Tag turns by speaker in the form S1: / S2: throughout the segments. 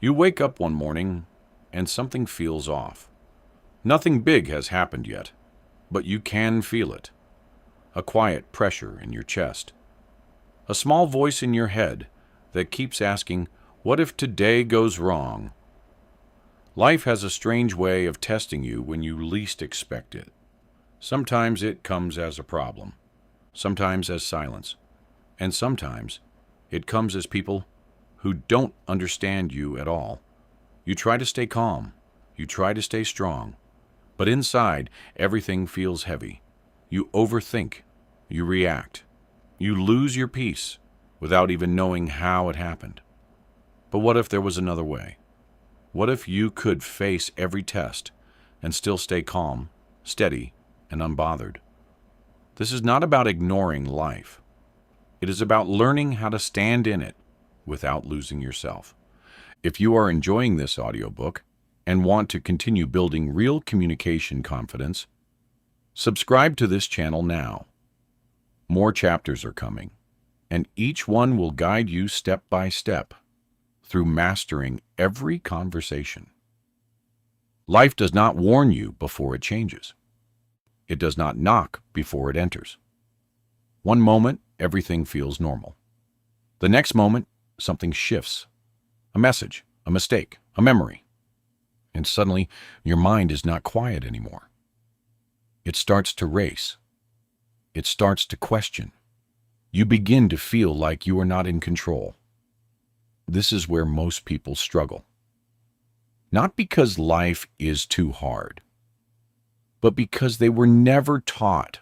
S1: You wake up one morning and something feels off. Nothing big has happened yet, but you can feel it. A quiet pressure in your chest. A small voice in your head that keeps asking, "What if today goes wrong?" Life has a strange way of testing you when you least expect it. Sometimes it comes as a problem, sometimes as silence, and sometimes it comes as people who don't understand you at all. You try to stay calm, you try to stay strong, but inside everything feels heavy. You overthink, you react, you lose your peace without even knowing how it happened. But what if there was another way? What if you could face every test and still stay calm, steady, and unbothered? This is not about ignoring life. It is about learning how to stand in it without losing yourself. If you are enjoying this audiobook and want to continue building real communication confidence, subscribe to this channel now. More chapters are coming, and each one will guide you step by step through mastering every conversation. Life does not warn you before it changes. It does not knock before it enters. One moment, everything feels normal. The next moment, something shifts. A message, a mistake, a memory. And suddenly, your mind is not quiet anymore. It starts to race. It starts to question. You begin to feel like you are not in control. This is where most people struggle. Not because life is too hard, but because they were never taught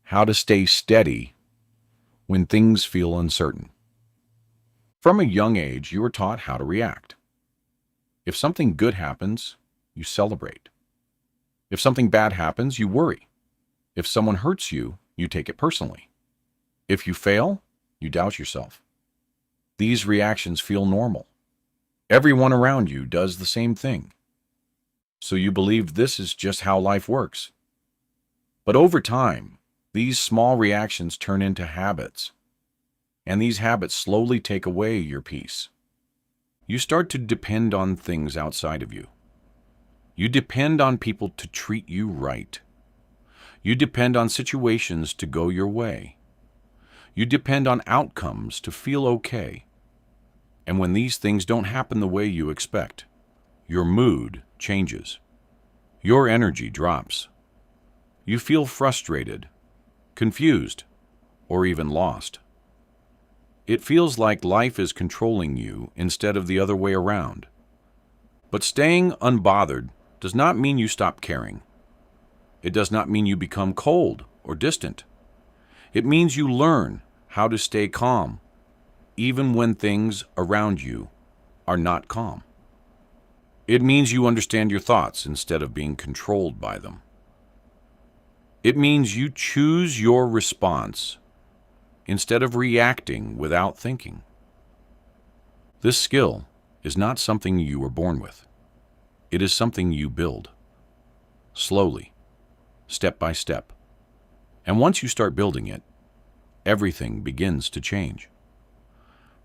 S1: how to stay steady when things feel uncertain. From a young age, you are taught how to react. If something good happens, you celebrate. If something bad happens, you worry. If someone hurts you, you take it personally. If you fail, you doubt yourself. These reactions feel normal. Everyone around you does the same thing. So you believe this is just how life works. But over time, these small reactions turn into habits. And these habits slowly take away your peace. You start to depend on things outside of you. You depend on people to treat you right. You depend on situations to go your way. You depend on outcomes to feel okay. And when these things don't happen the way you expect, your mood changes. Your energy drops. You feel frustrated, confused, or even lost. It feels like life is controlling you instead of the other way around. But staying unbothered does not mean you stop caring. It does not mean you become cold or distant. It means you learn how to stay calm, even when things around you are not calm. It means you understand your thoughts instead of being controlled by them. It means you choose your response instead of reacting without thinking. This skill is not something you were born with. It is something you build, slowly, step by step. And once you start building it, everything begins to change.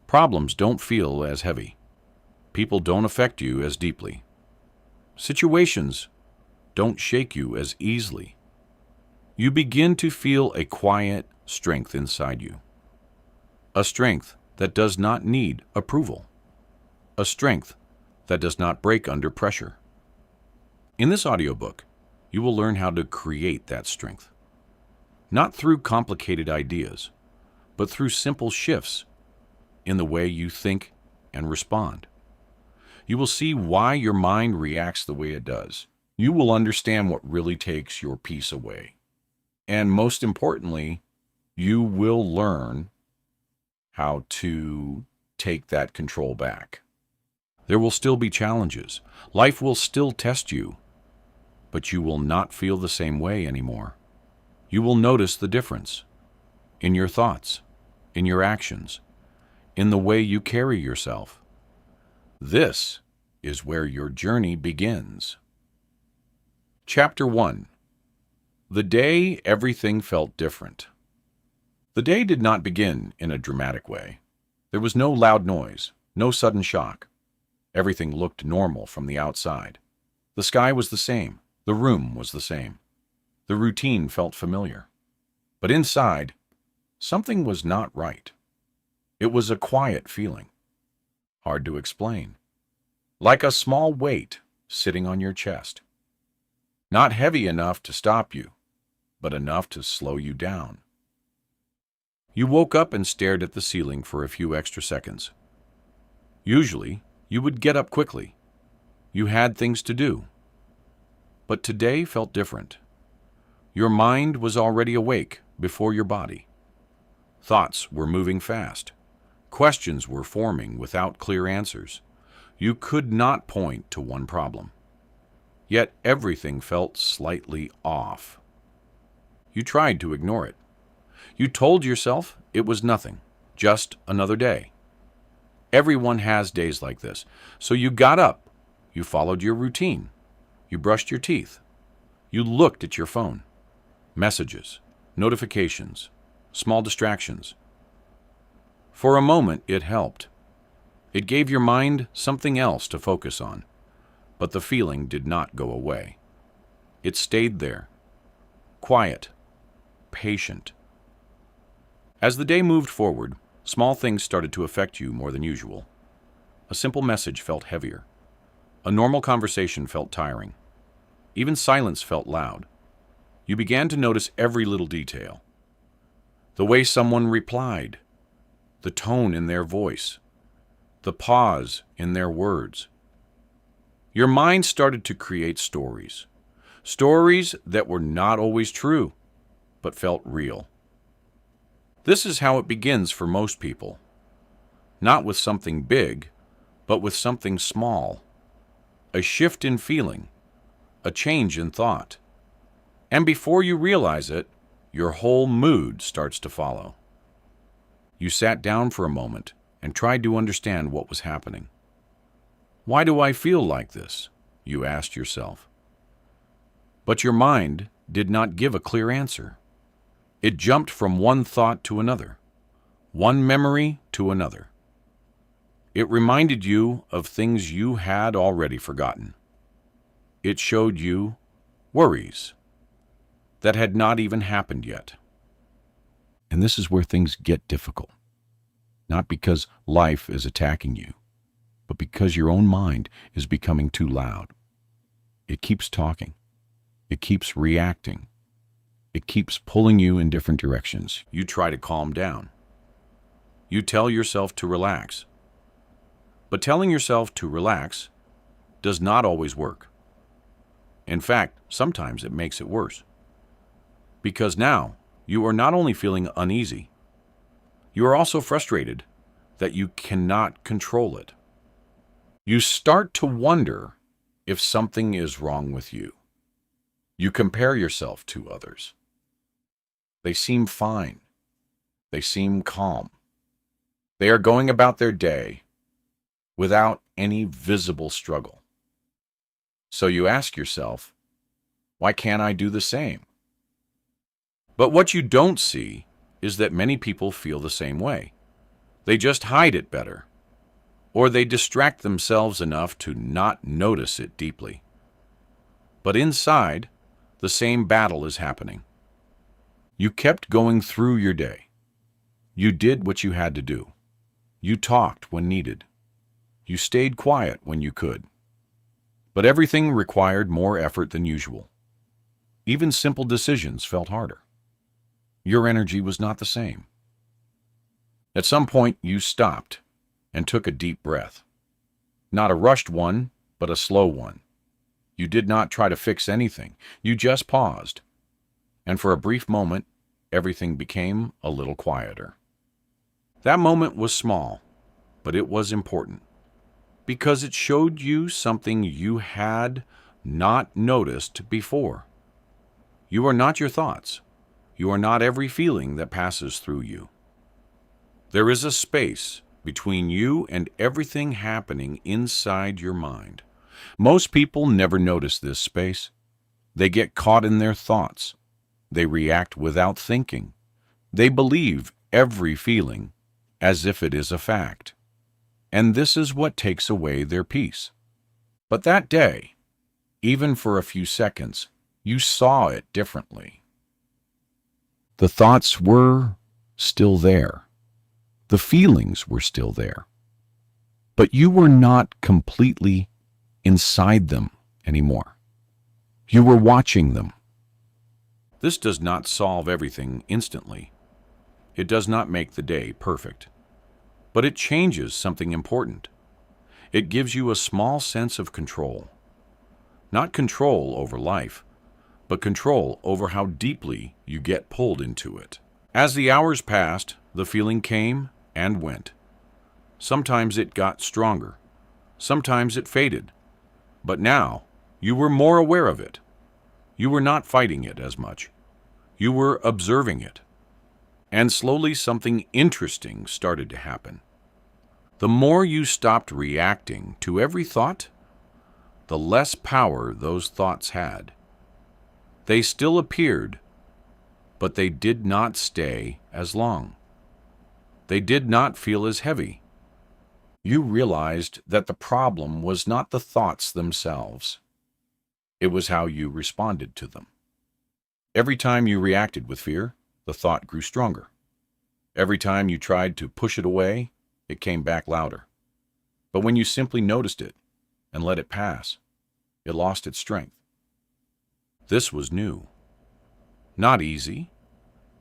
S1: Problems don't feel as heavy. People don't affect you as deeply. Situations don't shake you as easily. You begin to feel a quiet strength inside you. A strength that does not need approval. A strength that does not break under pressure. In this audiobook, you will learn how to create that strength. Not through complicated ideas, but through simple shifts in the way you think and respond. You will see why your mind reacts the way it does. You will understand what really takes your peace away. And most importantly, you will learn how to take that control back. There will still be challenges. Life will still test you, but you will not feel the same way anymore. You will notice the difference in your thoughts, in your actions, in the way you carry yourself. This is where your journey begins. Chapter 1. The day everything felt different. The day did not begin in a dramatic way. There was no loud noise, no sudden shock. Everything looked normal from the outside. The sky was the same. The room was the same. The routine felt familiar. But inside, something was not right. It was a quiet feeling. Hard to explain. Like a small weight sitting on your chest. Not heavy enough to stop you, but enough to slow you down. You woke up and stared at the ceiling for a few extra seconds. Usually, you would get up quickly. You had things to do. But today felt different. Your mind was already awake before your body. Thoughts were moving fast. Questions were forming without clear answers. You could not point to one problem. Yet everything felt slightly off. You tried to ignore it. You told yourself it was nothing, just another day. Everyone has days like this. So you got up. You followed your routine. You brushed your teeth. You looked at your phone. Messages, notifications, small distractions. For a moment, it helped. It gave your mind something else to focus on. But the feeling did not go away. It stayed there, quiet, patient. As the day moved forward, small things started to affect you more than usual. A simple message felt heavier. A normal conversation felt tiring. Even silence felt loud. You began to notice every little detail. The way someone replied, the tone in their voice, the pause in their words. Your mind started to create stories. Stories that were not always true, but felt real. This is how it begins for most people. Not with something big, but with something small. A shift in feeling, a change in thought. And before you realize it, your whole mood starts to follow. You sat down for a moment and tried to understand what was happening. Why do I feel like this? You asked yourself. But your mind did not give a clear answer. It jumped from one thought to another, one memory to another. It reminded you of things you had already forgotten. It showed you worries that had not even happened yet. And this is where things get difficult. Not because life is attacking you, but because your own mind is becoming too loud. It keeps talking. It keeps reacting. It keeps pulling you in different directions. You try to calm down. You tell yourself to relax. But telling yourself to relax does not always work. In fact, sometimes it makes it worse. Because now you are not only feeling uneasy, you are also frustrated that you cannot control it. You start to wonder if something is wrong with you. You compare yourself to others. They seem fine. They seem calm. They are going about their day without any visible struggle. So you ask yourself, why can't I do the same? But what you don't see is that many people feel the same way. They just hide it better, or they distract themselves enough to not notice it deeply. But inside, the same battle is happening. You kept going through your day. You did what you had to do. You talked when needed. You stayed quiet when you could. But everything required more effort than usual. Even simple decisions felt harder. Your energy was not the same. At some point, you stopped and took a deep breath. Not a rushed one, but a slow one. You did not try to fix anything. You just paused. And for a brief moment, everything became a little quieter. That moment was small, but it was important, because it showed you something you had not noticed before. You are not your thoughts. You are not every feeling that passes through you. There is a space between you and everything happening inside your mind. Most people never notice this space. They get caught in their thoughts. They react without thinking. They believe every feeling as if it is a fact. and this is what takes away their peace. But that day, even for a few seconds, you saw it differently. The thoughts were still there. The feelings were still there. But you were not completely inside them anymore. You were watching them. This does not solve everything instantly. It does not make the day perfect. But it changes something important. It gives you a small sense of control. Not control over life, but control over how deeply you get pulled into it. As the hours passed, the feeling came and went. Sometimes it got stronger. Sometimes it faded. But now, you were more aware of it. You were not fighting it as much. You were observing it. And slowly something interesting started to happen. The more you stopped reacting to every thought, the less power those thoughts had. They still appeared, but they did not stay as long. They did not feel as heavy. You realized that the problem was not the thoughts themselves. It was how you responded to them. Every time you reacted with fear, the thought grew stronger. Every time you tried to push it away, it came back louder. But when you simply noticed it and let it pass, it lost its strength. This was new. Not easy,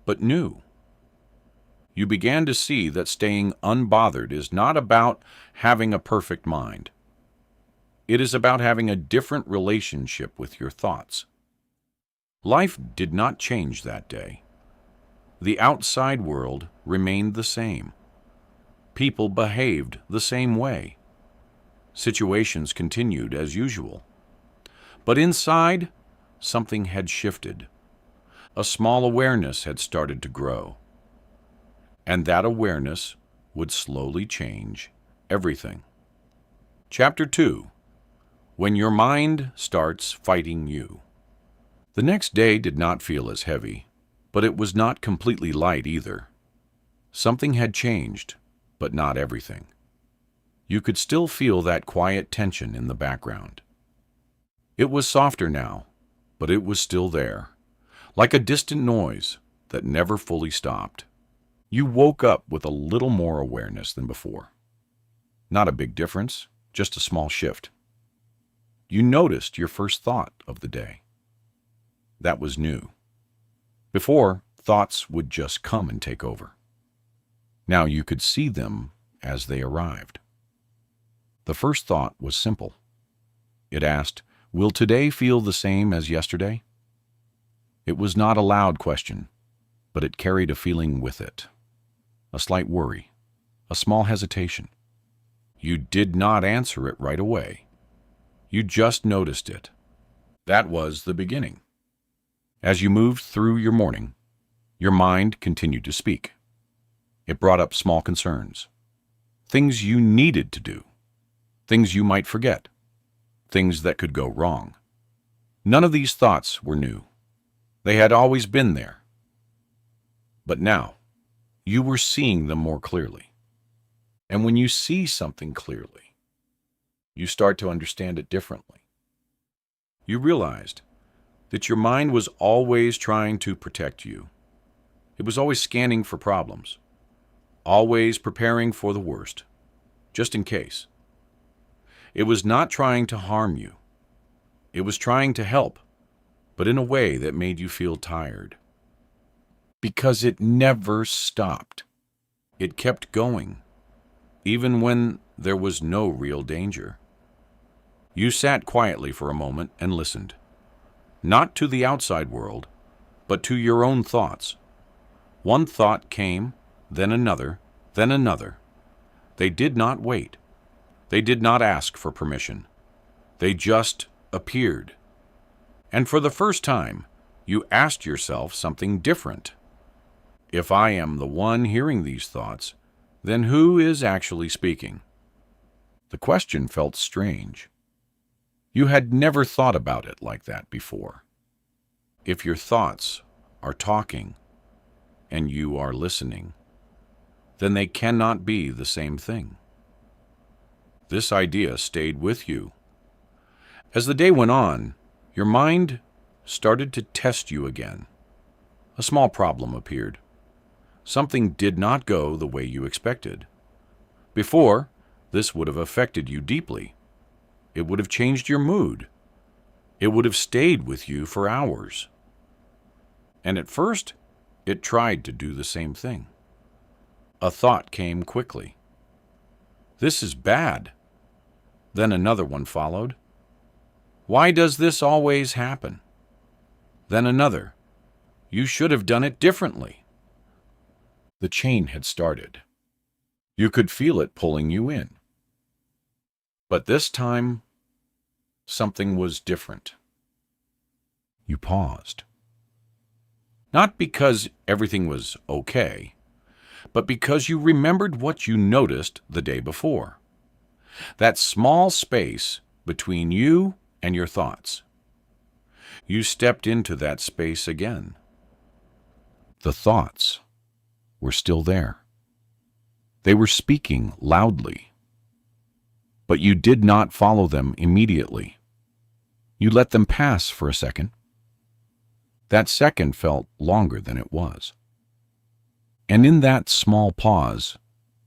S1: but new. You began to see that staying unbothered is not about having a perfect mind. It is about having a different relationship with your thoughts. Life did not change that day. The outside world remained the same. People behaved the same way. Situations continued as usual. But inside, something had shifted. A small awareness had started to grow. And that awareness would slowly change everything. Chapter 2. When your mind starts fighting you. The next day did not feel as heavy, but it was not completely light either. Something had changed, but not everything. You could still feel that quiet tension in the background. It was softer now, but it was still there, like a distant noise that never fully stopped. You woke up with a little more awareness than before. Not a big difference, just a small shift. You noticed your first thought of the day. That was new. Before, thoughts would just come and take over. Now you could see them as they arrived. The first thought was simple. It asked, "Will today feel the same as yesterday?" It was not a loud question, but it carried a feeling with it. A slight worry, a small hesitation. You did not answer it right away. You just noticed it. That was the beginning. As you moved through your morning, your mind continued to speak. It brought up small concerns, things you needed to do, things you might forget, things that could go wrong. None of these thoughts were new. They had always been there. But now, you were seeing them more clearly. And when you see something clearly, you start to understand it differently. You realized that your mind was always trying to protect you. It was always scanning for problems, always preparing for the worst, just in case. It was not trying to harm you. It was trying to help, but in a way that made you feel tired. Because it never stopped. It kept going, even when there was no real danger. You sat quietly for a moment and listened, not to the outside world, but to your own thoughts. One thought came, then another, then another. They did not wait. They did not ask for permission. They just appeared. And for the first time, you asked yourself something different. If I am the one hearing these thoughts, then who is actually speaking? The question felt strange. You had never thought about it like that before. If your thoughts are talking and you are listening, then they cannot be the same thing. This idea stayed with you. As the day went on, your mind started to test you again. A small problem appeared. Something did not go the way you expected. Before, this would have affected you deeply. It would have changed your mood. It would have stayed with you for hours. And at first, it tried to do the same thing. A thought came quickly. This is bad. Then another one followed. Why does this always happen? Then another. You should have done it differently. The chain had started. You could feel it pulling you in. But this time, something was different. You paused. Not because everything was okay, but because you remembered what you noticed the day before. That small space between you and your thoughts. You stepped into that space again. The thoughts were still there. They were speaking loudly. But you did not follow them immediately. You let them pass for a second. That second felt longer than it was. And in that small pause,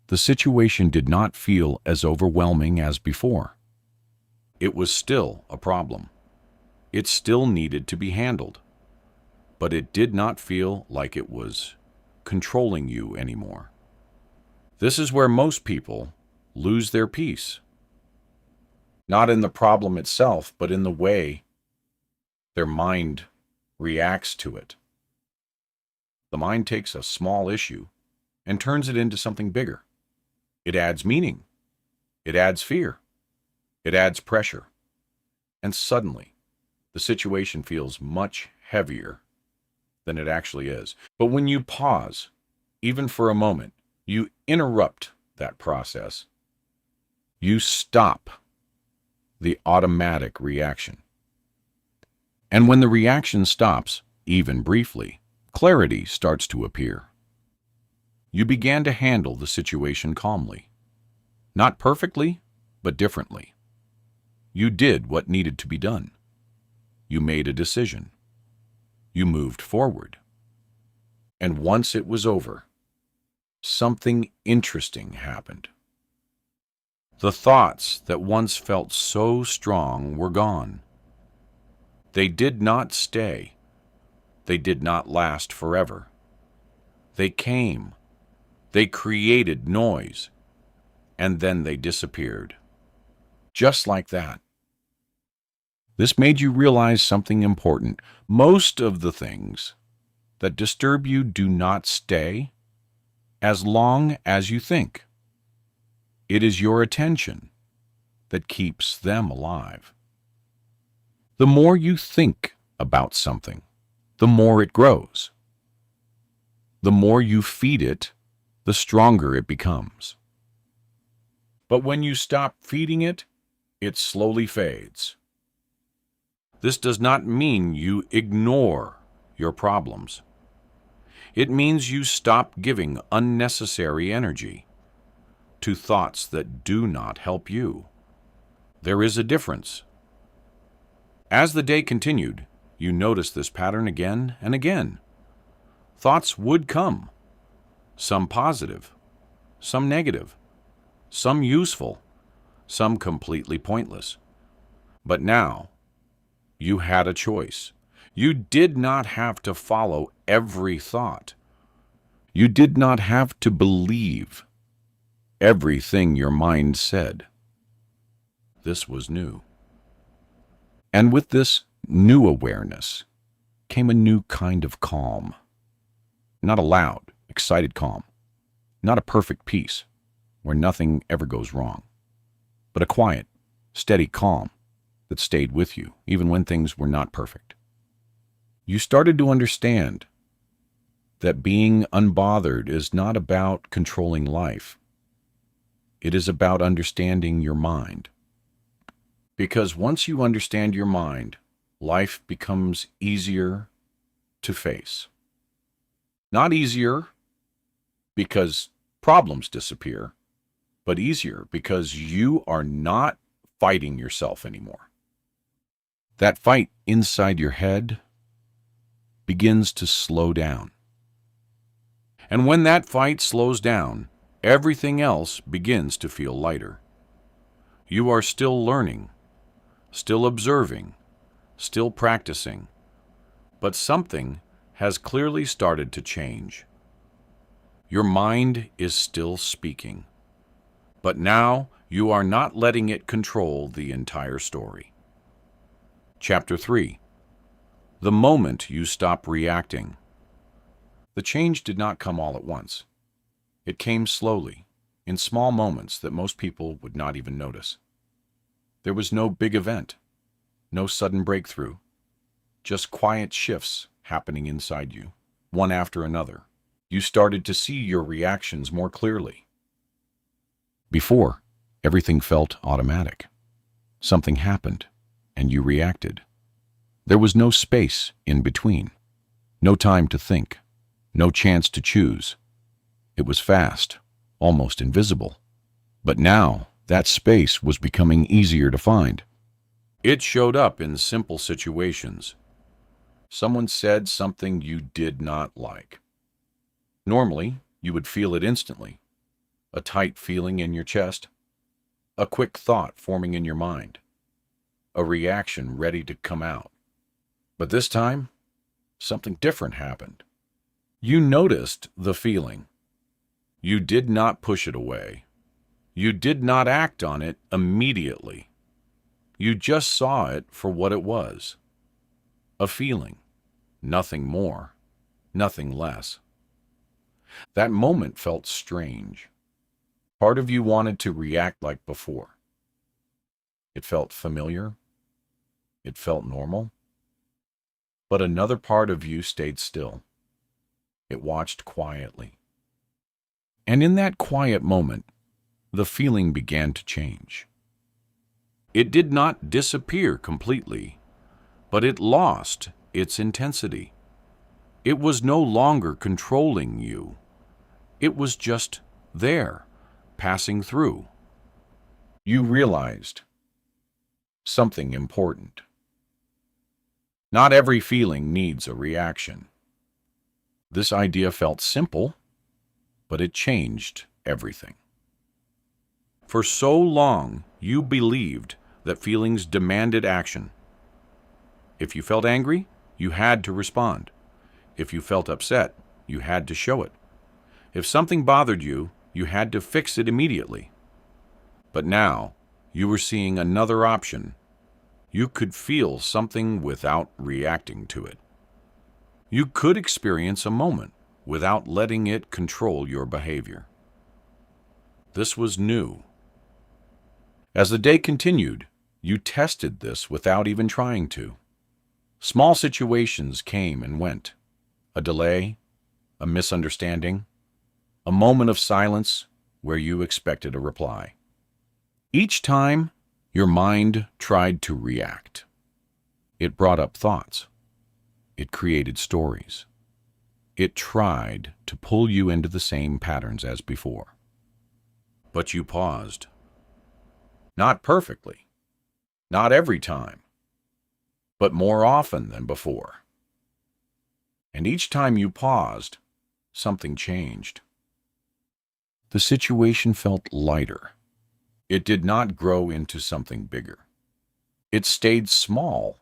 S1: the situation did not feel as overwhelming as before. It was still a problem. It still needed to be handled. But it did not feel like it was controlling you anymore. This is where most people lose their peace. Not in the problem itself, but in the way their mind reacts to it. The mind takes a small issue and turns it into something bigger. It adds meaning. It adds fear. It adds pressure. And suddenly, the situation feels much heavier than it actually is. But when you pause, even for a moment, you interrupt that process. You stop the automatic reaction. And when the reaction stops, even briefly, clarity starts to appear. You began to handle the situation calmly. Not perfectly, but differently. You did what needed to be done. You made a decision. You moved forward. And once it was over, something interesting happened. The thoughts that once felt so strong were gone. They did not stay. They did not last forever. They came. They created noise. And then they disappeared. Just like that. This made you realize something important. Most of the things that disturb you do not stay as long as you think. It is your attention that keeps them alive. The more you think about something, the more it grows. The more you feed it, the stronger it becomes. But when you stop feeding it, it slowly fades. This does not mean you ignore your problems. It means you stop giving unnecessary energy to thoughts that do not help you. There is a difference. As the day continued, you noticed this pattern again and again. Thoughts would come, some positive, some negative, some useful, some completely pointless. But now, you had a choice. You did not have to follow every thought. You did not have to believe everything your mind said. This was new. And with this new awareness came a new kind of calm. Not a loud, excited calm. Not a perfect peace where nothing ever goes wrong. But a quiet, steady calm that stayed with you even when things were not perfect. You started to understand that being unbothered is not about controlling life. It is about understanding your mind. Because once you understand your mind, life becomes easier to face. Not easier because problems disappear, but easier because you are not fighting yourself anymore. That fight inside your head begins to slow down. And when that fight slows down, everything else begins to feel lighter. You are still learning, still observing, still practicing, but something has clearly started to change. Your mind is still speaking, but now you are not letting it control the entire story. Chapter 3. The moment you stop reacting. The change did not come all at once. It came slowly, in small moments that most people would not even notice. There was no big event, no sudden breakthrough, just quiet shifts happening inside you, one after another. You started to see your reactions more clearly. Before, everything felt automatic. Something happened, and you reacted. There was no space in between, no time to think, no chance to choose. It was fast, almost invisible. But now, that space was becoming easier to find. It showed up in simple situations. Someone said something you did not like. Normally, you would feel it instantly. A tight feeling in your chest, a quick thought forming in your mind, a reaction ready to come out. But this time, something different happened. You noticed the feeling. You did not push it away. You did not act on it immediately. You just saw it for what it was. A feeling. Nothing more. Nothing less. That moment felt strange. Part of you wanted to react like before. It felt familiar. It felt normal. But another part of you stayed still. It watched quietly. And in that quiet moment, the feeling began to change. It did not disappear completely, but it lost its intensity. It was no longer controlling you. It was just there, passing through. You realized something important. Not every feeling needs a reaction. This idea felt simple, but it changed everything. For so long, you believed that feelings demanded action. If you felt angry, you had to respond. If you felt upset, you had to show it. If something bothered you, you had to fix it immediately. But now, you were seeing another option. You could feel something without reacting to it. You could experience a moment without letting it control your behavior. This was new. As the day continued, you tested this without even trying to. Small situations came and went. A delay, a misunderstanding, a moment of silence where you expected a reply. Each time, your mind tried to react. It brought up thoughts. It created stories. It tried to pull you into the same patterns as before. But you paused. Not perfectly, not every time, but more often than before. And each time you paused, something changed. The situation felt lighter. It did not grow into something bigger. It stayed small,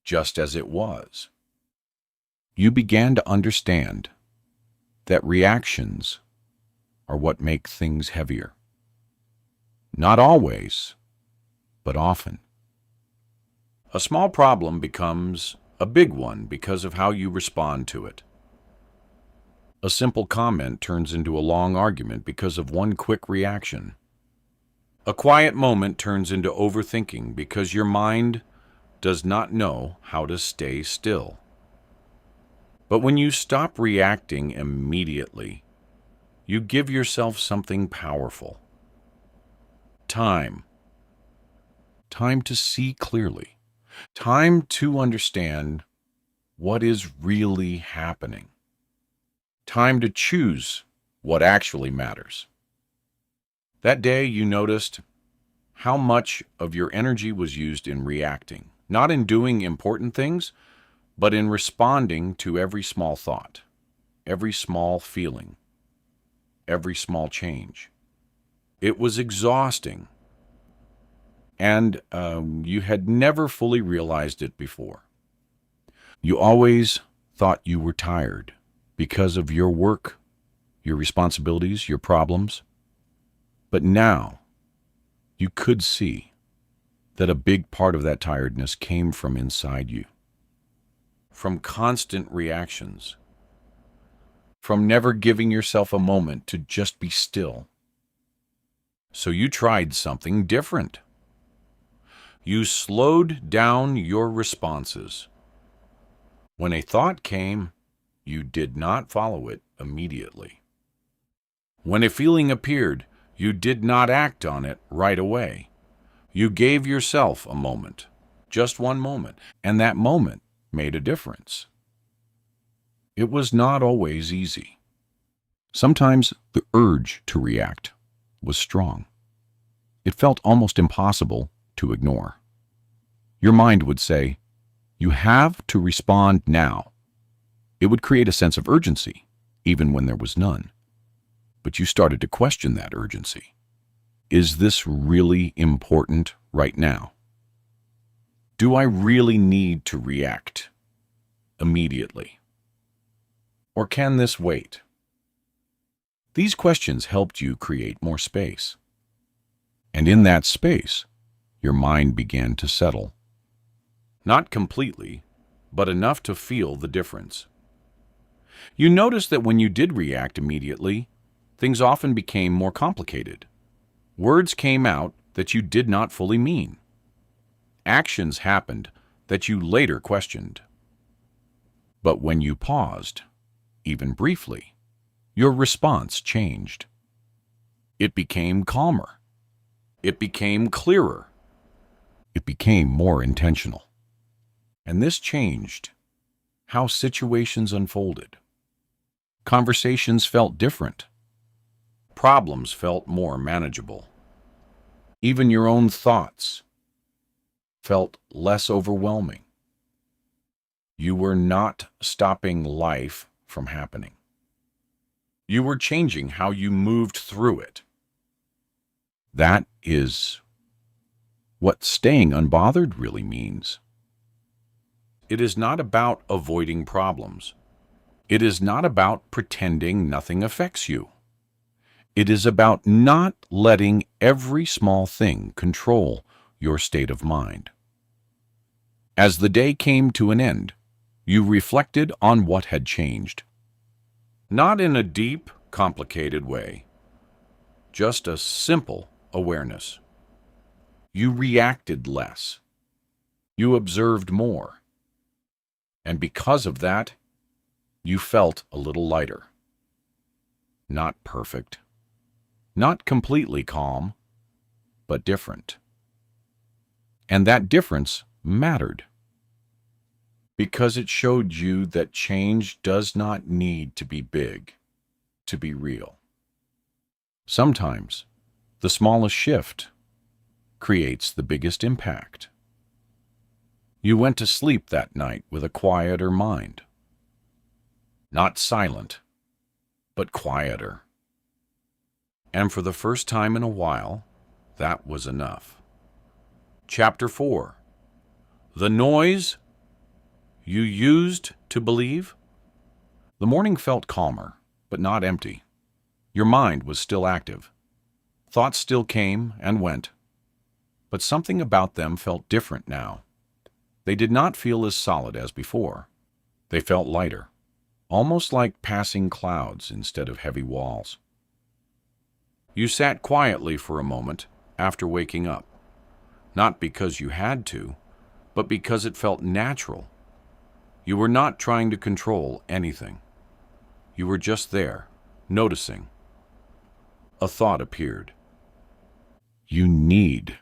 S1: just as it was. You began to understand that reactions are what make things heavier. Not always, but often. A small problem becomes a big one because of how you respond to it. A simple comment turns into a long argument because of one quick reaction. A quiet moment turns into overthinking because your mind does not know how to stay still. But when you stop reacting immediately, you give yourself something powerful. Time. Time to see clearly. Time to understand what is really happening. Time to choose what actually matters. That day you noticed how much of your energy was used in reacting, not in doing important things, but in responding to every small thought, every small feeling, every small change. It was exhausting, and you had never fully realized it before. You always thought you were tired because of your work, your responsibilities, your problems. But now you could see that a big part of that tiredness came from inside you, from constant reactions, from never giving yourself a moment to just be still. So you tried something different. You slowed down your responses. When a thought came, you did not follow it immediately. When a feeling appeared, you did not act on it right away. You gave yourself a moment, just one moment, and that moment made a difference. It was not always easy. Sometimes the urge to react was strong. It felt almost impossible to ignore. Your mind would say, "You have to respond now." It would create a sense of urgency, even when there was none. But you started to question that urgency. Is this really important right now? Do I really need to react immediately? Or can this wait? These questions helped you create more space. And in that space, your mind began to settle. Not completely, but enough to feel the difference. You noticed that when you did react immediately, things often became more complicated. Words came out that you did not fully mean. Actions happened that you later questioned. But when you paused, even briefly, your response changed. It became calmer. It became clearer. It became more intentional. And this changed how situations unfolded. Conversations felt different. Problems felt more manageable. Even your own thoughts felt less overwhelming. You were not stopping life from happening. You were changing how you moved through it. That is what staying unbothered really means. It is not about avoiding problems. It is not about pretending nothing affects you. It is about not letting every small thing control your state of mind. As the day came to an end, you reflected on what had changed. Not in a deep, complicated way, just a simple awareness. You reacted less. You observed more. And because of that, you felt a little lighter. Not perfect. Not completely calm, but different. And that difference mattered, because it showed you that change does not need to be big to be real. Sometimes the smallest shift creates the biggest impact. You went to sleep that night with a quieter mind. Not silent, but quieter. And for the first time in a while, that was enough. Chapter 4. The noise you used to believe? The morning felt calmer, but not empty. Your mind was still active. Thoughts still came and went, but something about them felt different now. They did not feel as solid as before. They felt lighter, almost like passing clouds instead of heavy walls. You sat quietly for a moment after waking up, not because you had to, but because it felt natural. You were not trying to control anything. You were just there, noticing. A thought appeared. You need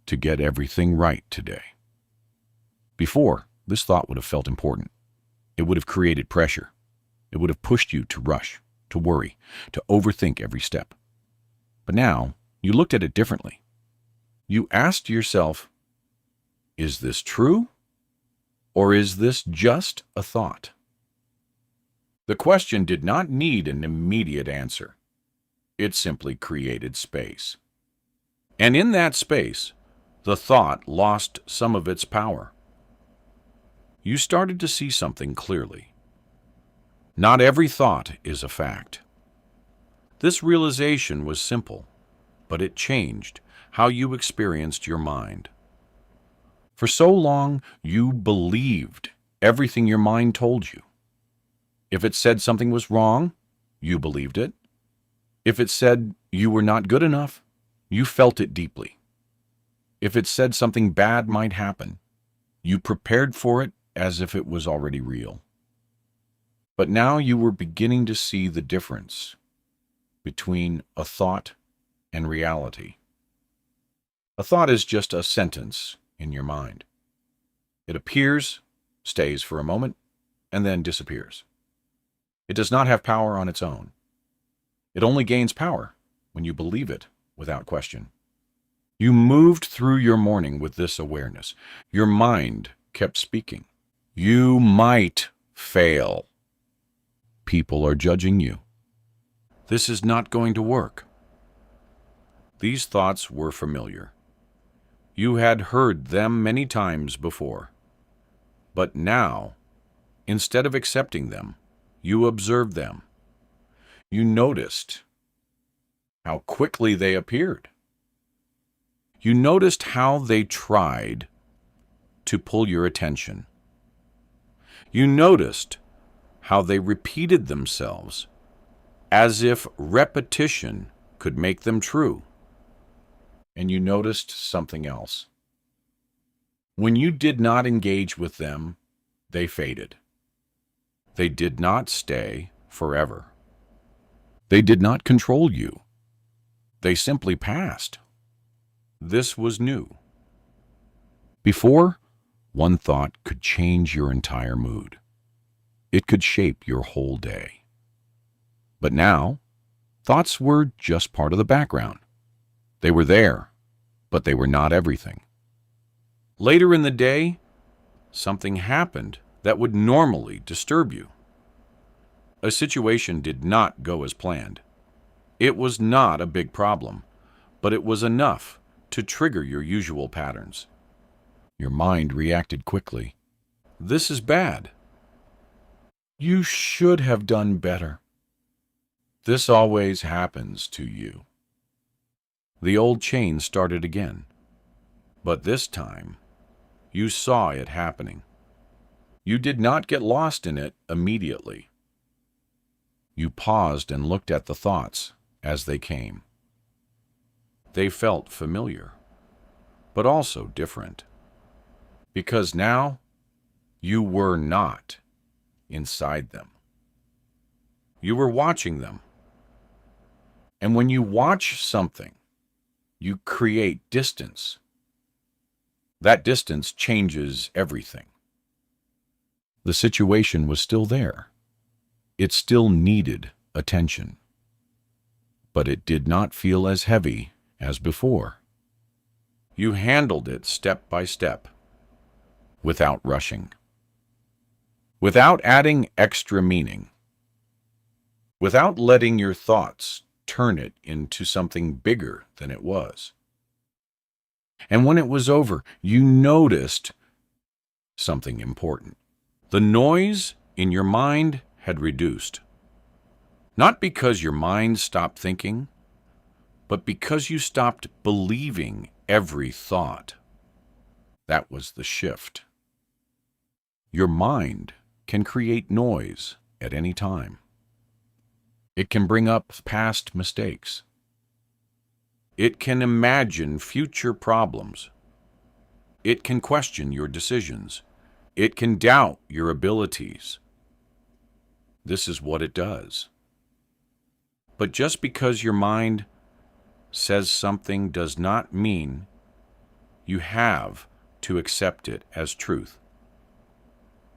S1: to get everything right today. Before, this thought would have felt important. It would have created pressure. It would have pushed you to rush, to worry, to overthink every step. But now, You looked at it differently. You asked yourself, is this true? Or is this just a thought? The question did not need an immediate answer. It simply created space. And in that space, the thought lost some of its power. You started to see something clearly. Not every thought is a fact. This realization was simple, but it changed how you experienced your mind. For so long, you believed everything your mind told you. If it said something was wrong, you believed it. If it said you were not good enough, you felt it deeply. If it said something bad might happen, you prepared for it as if it was already real. But now you were beginning to see the difference between a thought and reality. A thought is just a sentence in your mind. It appears, stays for a moment, and then disappears. It does not have power on its own. It only gains power when you believe it without question. You moved through your morning with this awareness. Your mind kept speaking. You might fail. People are judging you. This is not going to work. These thoughts were familiar. You had heard them many times before. But now, instead of accepting them, you observed them. You noticed how quickly they appeared. You noticed how they tried to pull your attention. You noticed how they repeated themselves as if repetition could make them true. And you noticed something else. When you did not engage with them, they faded. They did not stay forever. They did not control you. They simply passed. This was new. Before, one thought could change your entire mood. It could shape your whole day. But now, thoughts were just part of the background. They were there, but they were not everything. Later in the day, something happened that would normally disturb you. A situation did not go as planned. It was not a big problem, but it was enough to trigger your usual patterns. Your mind reacted quickly. This is bad. You should have done better. This always happens to you. The old chain started again, but this time, you saw it happening. You did not get lost in it immediately. You paused and looked at the thoughts as they came. They felt familiar, but also different. Because now, you were not inside them. You were watching them. And when you watch something, you create distance. That distance changes everything. The situation was still there. It still needed attention. But it did not feel as heavy as before. You handled it step by step, without rushing, without adding extra meaning, without letting your thoughts turn it into something bigger than it was. And when it was over, you noticed something important. The noise in your mind had reduced. Not because your mind stopped thinking, but because you stopped believing every thought. That was the shift. Your mind can create noise at any time. It can bring up past mistakes. It can imagine future problems. It can question your decisions. It can doubt your abilities. This is what it does. But just because your mind says something does not mean you have to accept it as truth.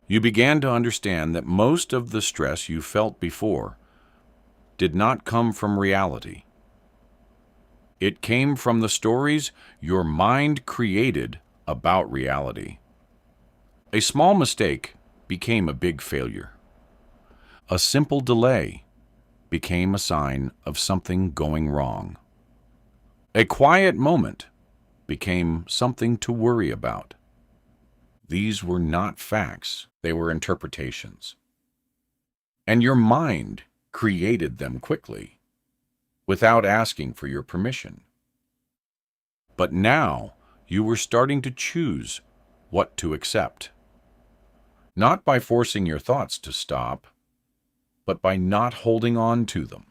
S1: You began to understand that most of the stress you felt before did not come from reality. It came from the stories your mind created about reality. A small mistake became a big failure. A simple delay became a sign of something going wrong. A quiet moment became something to worry about. These were not facts, they were interpretations. And your mind created them quickly, without asking for your permission. But now you were starting to choose what to accept. Not by forcing your thoughts to stop, but by not holding on to them.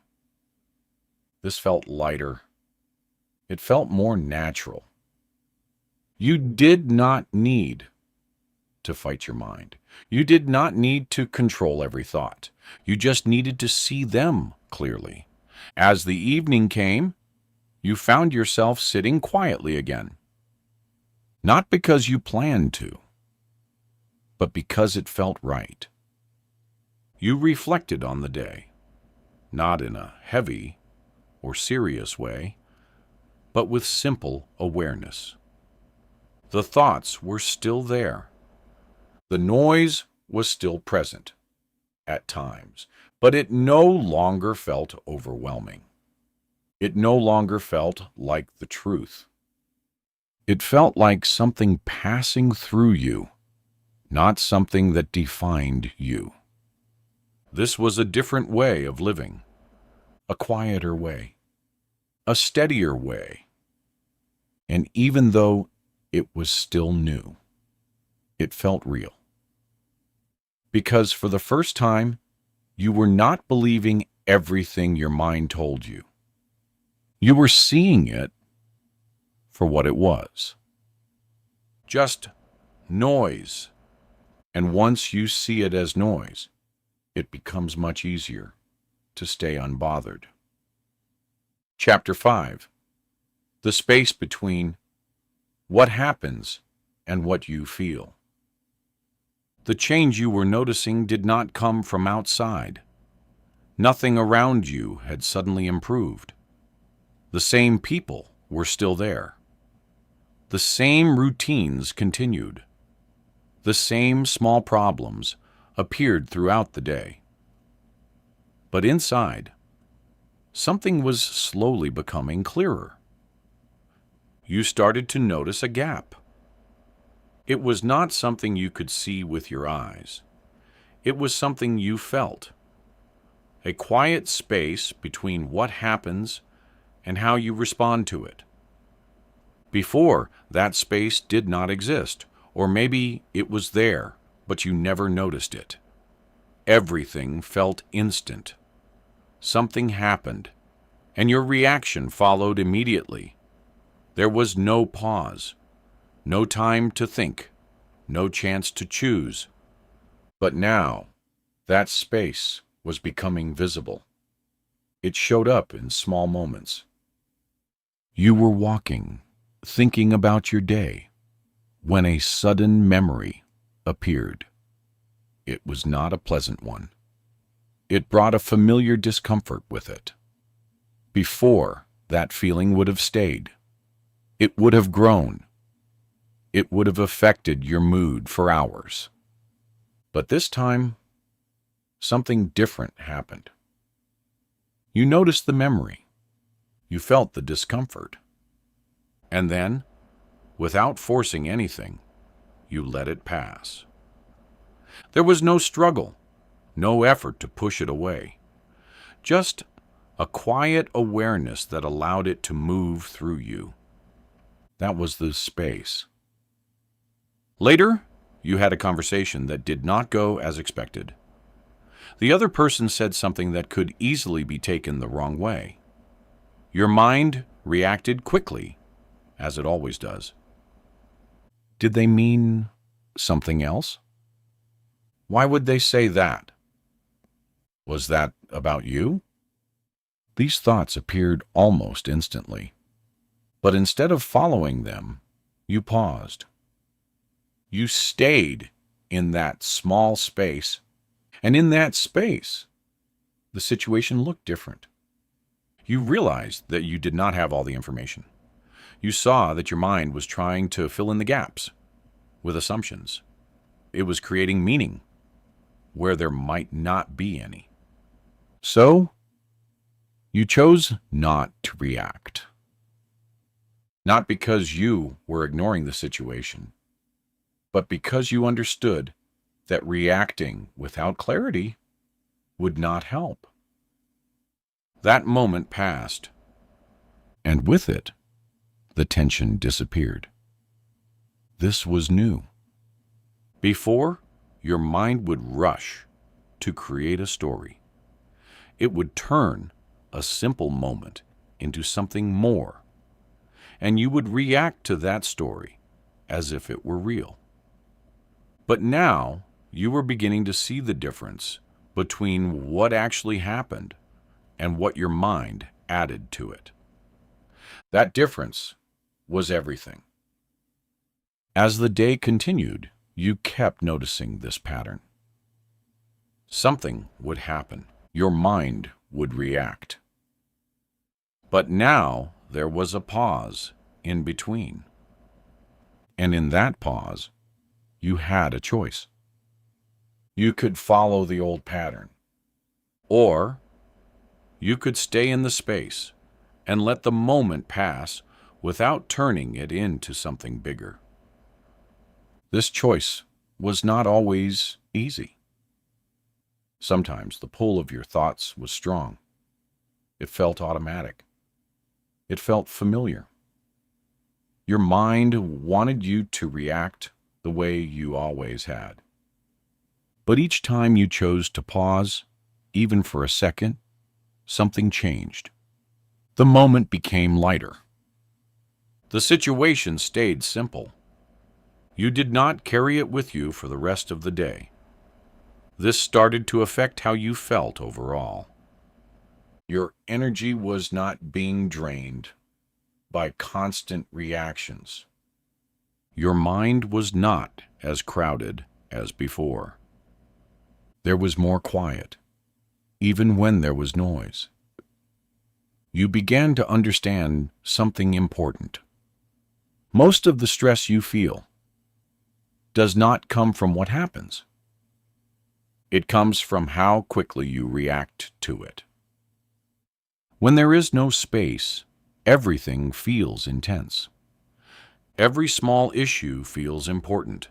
S1: This felt lighter. It felt more natural. You did not need to fight your mind. You did not need to control every thought. You just needed to see them clearly. As the evening came, you found yourself sitting quietly again. Not because you planned to, but because it felt right. You reflected on the day, not in a heavy or serious way, but with simple awareness. The thoughts were still there. The noise was still present at times, but it no longer felt overwhelming. It no longer felt like the truth. It felt like something passing through you, not something that defined you. This was a different way of living, a quieter way, a steadier way. And even though it was still new, it felt real. Because for the first time, you were not believing everything your mind told you. You were seeing it for what it was. Just noise. And once you see it as noise, it becomes much easier to stay unbothered. Chapter 5. The space between what happens and what you feel. The change you were noticing did not come from outside. Nothing around you had suddenly improved. The same people were still there. The same routines continued. The same small problems appeared throughout the day. But inside, something was slowly becoming clearer. You started to notice a gap. It was not something you could see with your eyes. It was something you felt. A quiet space between what happens and how you respond to it. Before, that space did not exist, or maybe it was there, but you never noticed it. Everything felt instant. Something happened, and your reaction followed immediately. There was no pause, no time to think, no chance to choose. But now, that space was becoming visible. It showed up in small moments. You were walking, thinking about your day, when a sudden memory appeared. It was not a pleasant one. It brought a familiar discomfort with it. Before, that feeling would have stayed. It would have grown. It would have affected your mood for hours. But this time, something different happened. You noticed the memory. You felt the discomfort. And then, without forcing anything, you let it pass. There was no struggle, no effort to push it away. Just a quiet awareness that allowed it to move through you. That was the space. Later, you had a conversation that did not go as expected. The other person said something that could easily be taken the wrong way. Your mind reacted quickly, as it always does. Did they mean something else? Why would they say that? Was that about you? These thoughts appeared almost instantly. But instead of following them, you paused. You stayed in that small space, and in that space, the situation looked different. You realized that you did not have all the information. You saw that your mind was trying to fill in the gaps with assumptions. It was creating meaning where there might not be any. So, you chose not to react. Not because you were ignoring the situation, but because you understood that reacting without clarity would not help. That moment passed, and with it, the tension disappeared. This was new. Before, your mind would rush to create a story. It would turn a simple moment into something more, and you would react to that story as if it were real. But now, you were beginning to see the difference between what actually happened and what your mind added to it. That difference was everything. As the day continued, you kept noticing this pattern. Something would happen. Your mind would react. But now there was a pause in between. And in that pause, you had a choice. You could follow the old pattern, or you could stay in the space and let the moment pass without turning it into something bigger. This choice was not always easy. Sometimes the pull of your thoughts was strong. It felt automatic. It felt familiar. Your mind wanted you to react the way you always had. But each time you chose to pause, even for a second, something changed. The moment became lighter. The situation stayed simple. You did not carry it with you for the rest of the day. This started to affect how you felt overall. Your energy was not being drained by constant reactions. Your mind was not as crowded as before. There was more quiet, even when there was noise. You began to understand something important. Most of the stress you feel does not come from what happens. It comes from how quickly you react to it. When there is no space, everything feels intense. Every small issue feels important.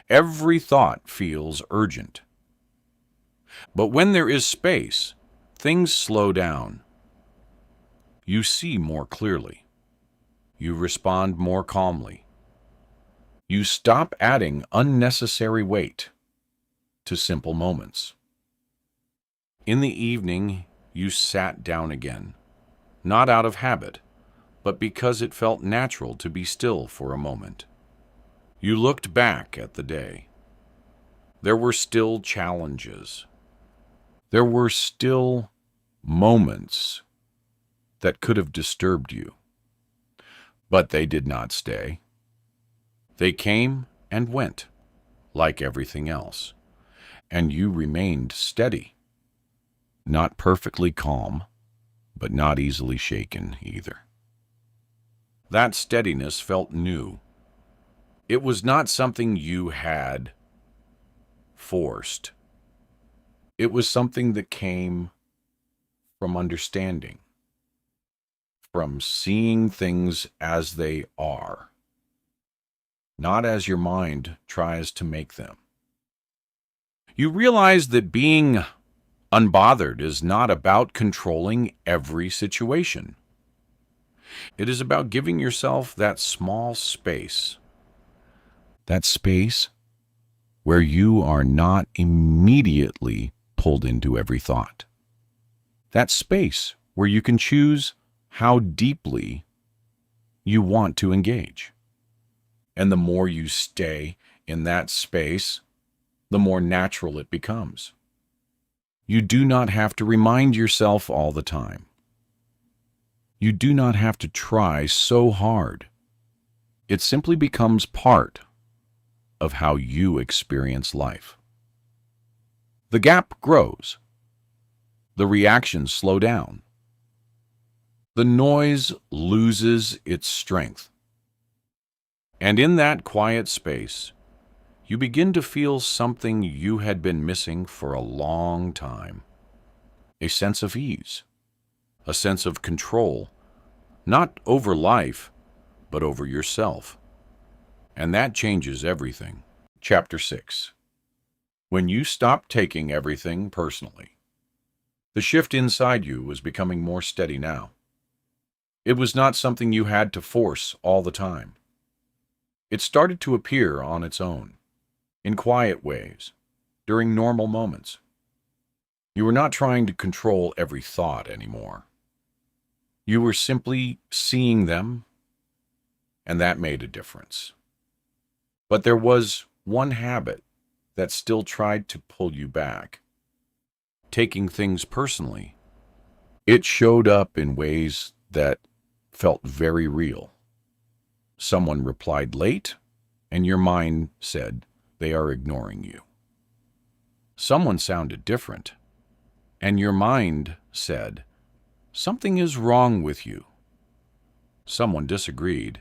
S1: Every thought feels urgent. But when there is space, things slow down. You see more clearly. You respond more calmly. You stop adding unnecessary weight to simple moments. In the evening, you sat down again, not out of habit, but because it felt natural to be still for a moment. You looked back at the day. There were still challenges. There were still moments that could have disturbed you. But they did not stay. They came and went, like everything else, and you remained steady. Not perfectly calm, but not easily shaken either. That steadiness felt new. It was not something you had forced. It was something that came from understanding, from seeing things as they are, not as your mind tries to make them. You realize that being unbothered is not about controlling every situation. It is about giving yourself that small space. That space where you are not immediately pulled into every thought. That space where you can choose how deeply you want to engage. And the more you stay in that space, the more natural it becomes. You do not have to remind yourself all the time. You do not have to try so hard. It simply becomes part of how you experience life. The gap grows. The reactions slow down. The noise loses its strength. And in that quiet space, you begin to feel something you had been missing for a long time. A sense of ease, a sense of control, not over life, but over yourself. And that changes everything. Chapter 6. When you stop taking everything personally. The shift inside you was becoming more steady now. It was not something you had to force all the time. It started to appear on its own, in quiet ways, during normal moments. You were not trying to control every thought anymore. You were simply seeing them, and that made a difference. But there was one habit that still tried to pull you back. Taking things personally. It showed up in ways that felt very real. Someone replied late, and your mind said they are ignoring you. Someone sounded different, and your mind said something is wrong with you. Someone disagreed,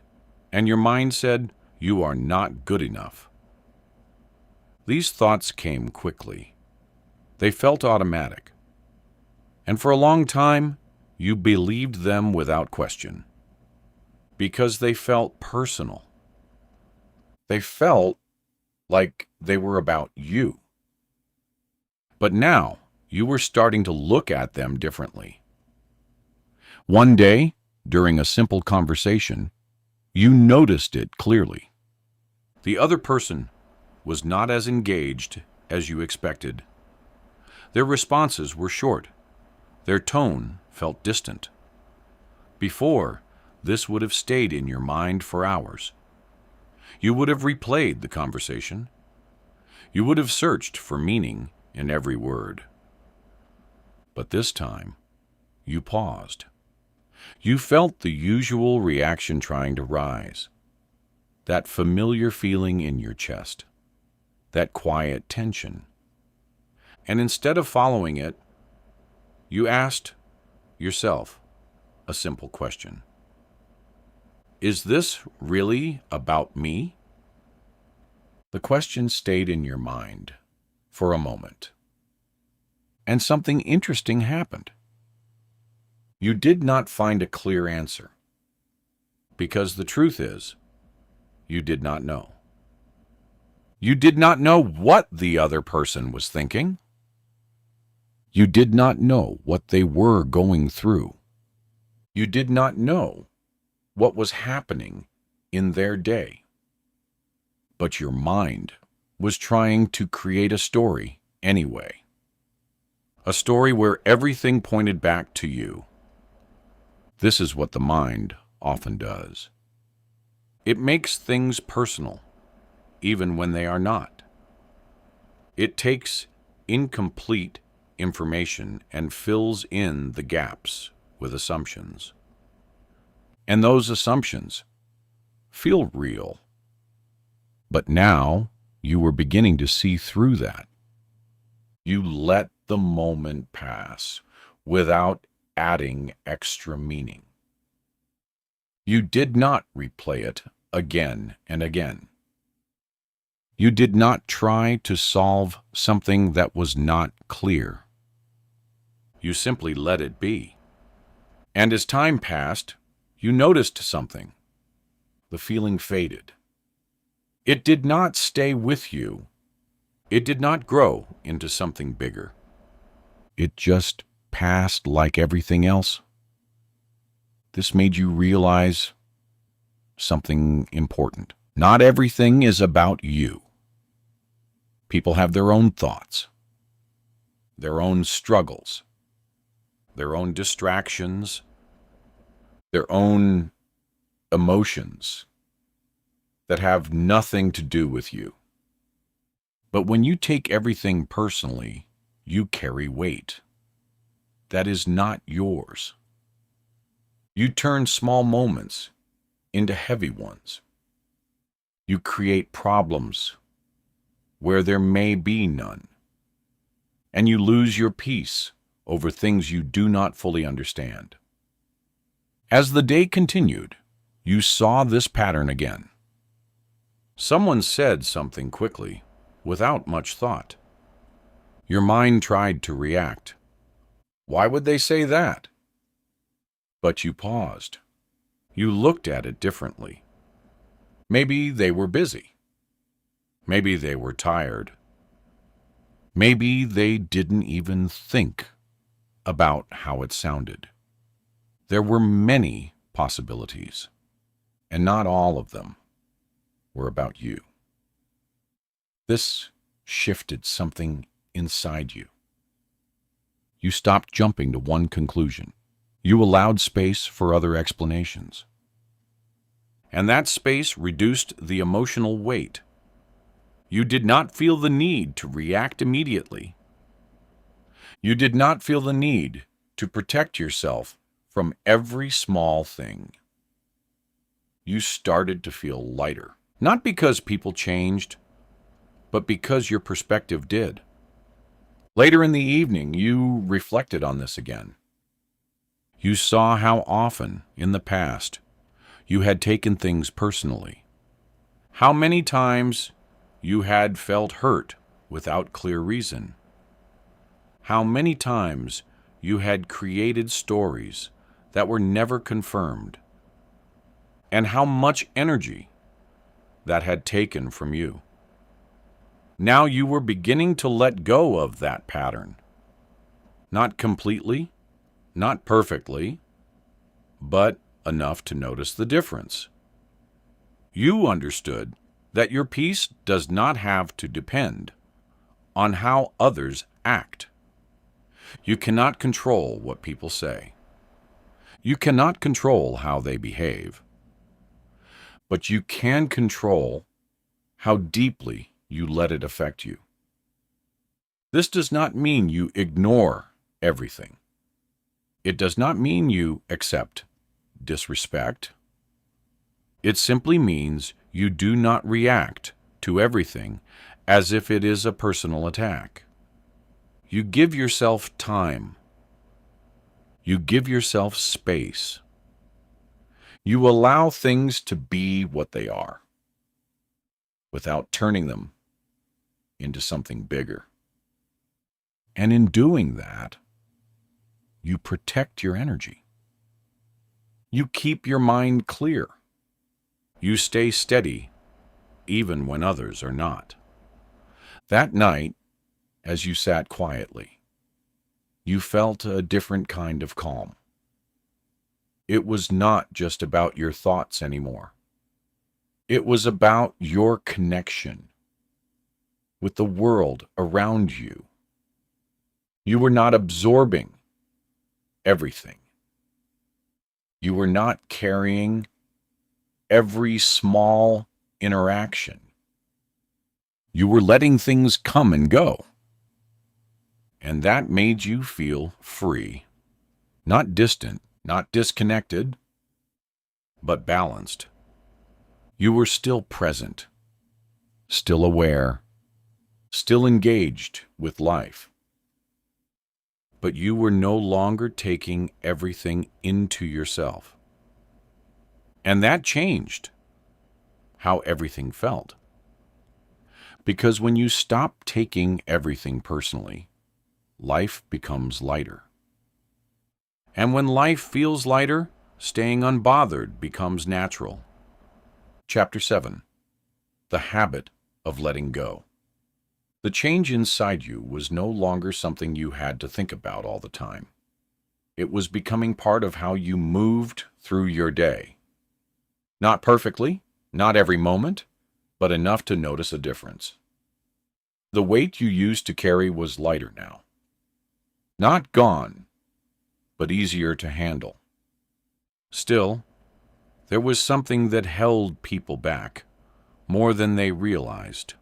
S1: and your mind said you are not good enough. These thoughts came quickly. They felt automatic. And for a long time, you believed them without question. Because they felt personal. They felt like they were about you. But now, you were starting to look at them differently. One day, during a simple conversation, you noticed it clearly. The other person was not as engaged as you expected. Their responses were short. Their tone felt distant. Before, this would have stayed in your mind for hours. You would have replayed the conversation. You would have searched for meaning in every word. But this time, you paused. You felt the usual reaction trying to rise. That familiar feeling in your chest. That quiet tension. And instead of following it, you asked yourself a simple question. Is this really about me? The question stayed in your mind for a moment. And something interesting happened. You did not find a clear answer. Because the truth is, you did not know. You did not know what the other person was thinking. You did not know what they were going through. You did not know what was happening in their day. But your mind was trying to create a story anyway. A story where everything pointed back to you. This is what the mind often does. It makes things personal, even when they are not. It takes incomplete information and fills in the gaps with assumptions. And those assumptions feel real. But now you were beginning to see through that. You let the moment pass without adding extra meaning. You did not replay it again and again. You did not try to solve something that was not clear. You simply let it be. And as time passed, you noticed something. The feeling faded. It did not stay with you. It did not grow into something bigger. It just passed like everything else. This made you realize something important. Not everything is about you. People have their own thoughts, their own struggles, their own distractions, their own emotions that have nothing to do with you. But when you take everything personally, you carry weight that is not yours. You turn small moments into heavy ones. You create problems where there may be none. And you lose your peace over things you do not fully understand. As the day continued, you saw this pattern again. Someone said something quickly, without much thought. Your mind tried to react. Why would they say that? But you paused. You looked at it differently. Maybe they were busy. Maybe they were tired. Maybe they didn't even think about how it sounded. There were many possibilities, and not all of them were about you. This shifted something inside you. You stopped jumping to one conclusion. You allowed space for other explanations. And that space reduced the emotional weight. You did not feel the need to react immediately. You did not feel the need to protect yourself from every small thing. You started to feel lighter, not because people changed, but because your perspective did. Later in the evening, you reflected on this again. You saw how often, in the past, you had taken things personally. How many times you had felt hurt without clear reason. How many times you had created stories that were never confirmed. And how much energy that had taken from you. Now you were beginning to let go of that pattern. Not completely, not perfectly, but enough to notice the difference. You understood that your peace does not have to depend on how others act. You cannot control what people say. You cannot control how they behave. But you can control how deeply you let it affect you. This does not mean you ignore everything. It does not mean you accept disrespect. It simply means you do not react to everything as if it is a personal attack. You give yourself time. You give yourself space. You allow things to be what they are, without turning them into something bigger. And in doing that, you protect your energy. You keep your mind clear. You stay steady, even when others are not. That night, as you sat quietly, you felt a different kind of calm. It was not just about your thoughts anymore. It was about your connection with the world around you. You were not absorbing everything. You were not carrying every small interaction. You were letting things come and go. And that made you feel free, not distant, not disconnected, but balanced. You were still present, still aware, still engaged with life. But you were no longer taking everything into yourself. And that changed how everything felt. Because when you stop taking everything personally, life becomes lighter. And when life feels lighter, staying unbothered becomes natural. Chapter 7. The Habit of Letting Go. The change inside you was no longer something you had to think about all the time. It was becoming part of how you moved through your day. Not perfectly, not every moment, but enough to notice a difference. The weight you used to carry was lighter now. Not gone, but easier to handle. Still, there was something that held people back more than they realized.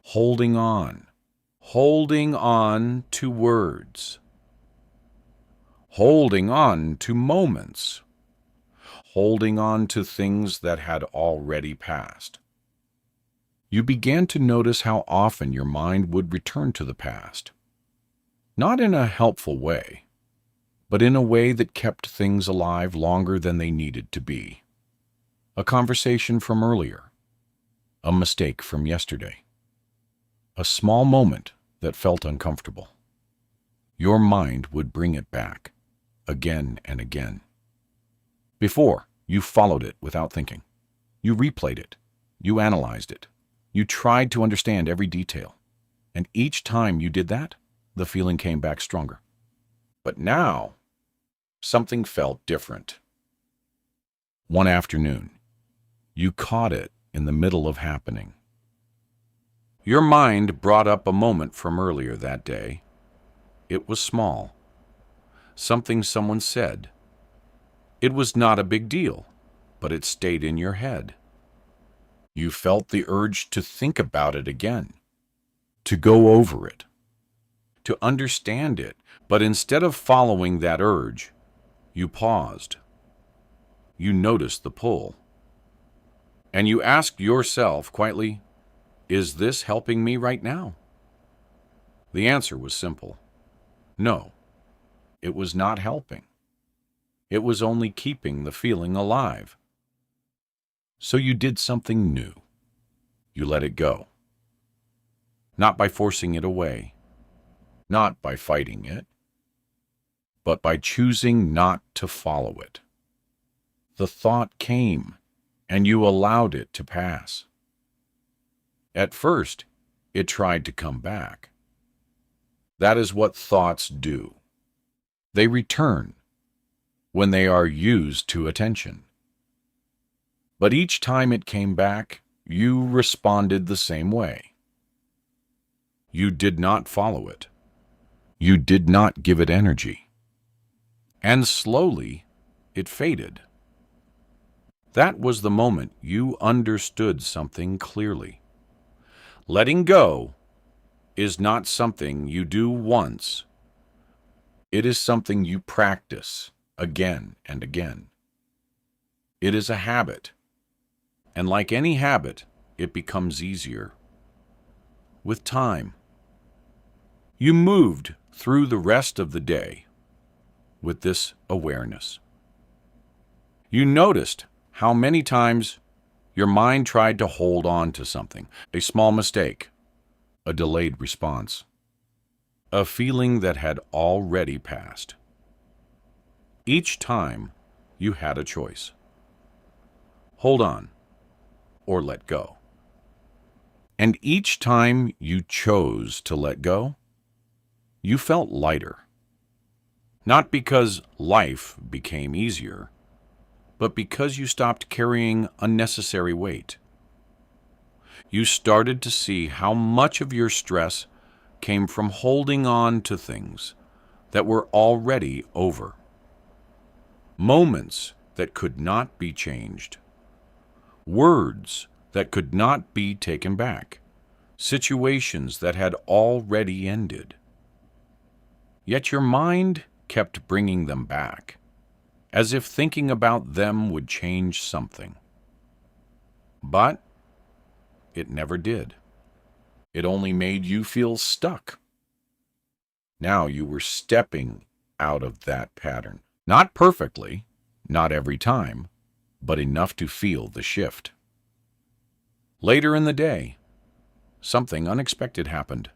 S1: Holding on to words, holding on to moments, holding on to things that had already passed. You began to notice how often your mind would return to the past. Not in a helpful way, but in a way that kept things alive longer than they needed to be. A conversation from earlier, a mistake from yesterday, a small moment that felt uncomfortable. Your mind would bring it back, again and again. Before, you followed it without thinking. You replayed it. You analyzed it. You tried to understand every detail. And each time you did that, the feeling came back stronger. But now, something felt different. One afternoon, you caught it in the middle of happening. Your mind brought up a moment from earlier that day. It was small. Something someone said. It was not a big deal, but it stayed in your head. You felt the urge to think about it again, to go over it, to understand it, but instead of following that urge, you paused. You noticed the pull. And you asked yourself quietly, is this helping me right now? The answer was simple. No, it was not helping. It was only keeping the feeling alive. So you did something new. You let it go. Not by forcing it away, not by fighting it, but by choosing not to follow it. The thought came, and you allowed it to pass. At first, it tried to come back. That is what thoughts do. They return when they are used to attention. But each time it came back, you responded the same way. You did not follow it. You did not give it energy. And slowly, it faded. That was the moment you understood something clearly. Letting go is not something you do once. It is something you practice again and again. It is a habit, and like any habit, it becomes easier. With time, you moved through the rest of the day with this awareness. You noticed how many times your mind tried to hold on to something, a small mistake, a delayed response, a feeling that had already passed. Each time, you had a choice. Hold on, or let go. And each time you chose to let go, you felt lighter. Not because life became easier, but because you stopped carrying unnecessary weight. You started to see how much of your stress came from holding on to things that were already over. Moments that could not be changed. Words that could not be taken back. Situations that had already ended. Yet your mind kept bringing them back, as if thinking about them would change something. But it never did. It only made you feel stuck. Now you were stepping out of that pattern. Not perfectly, not every time, but enough to feel the shift. Later in the day, something unexpected happened.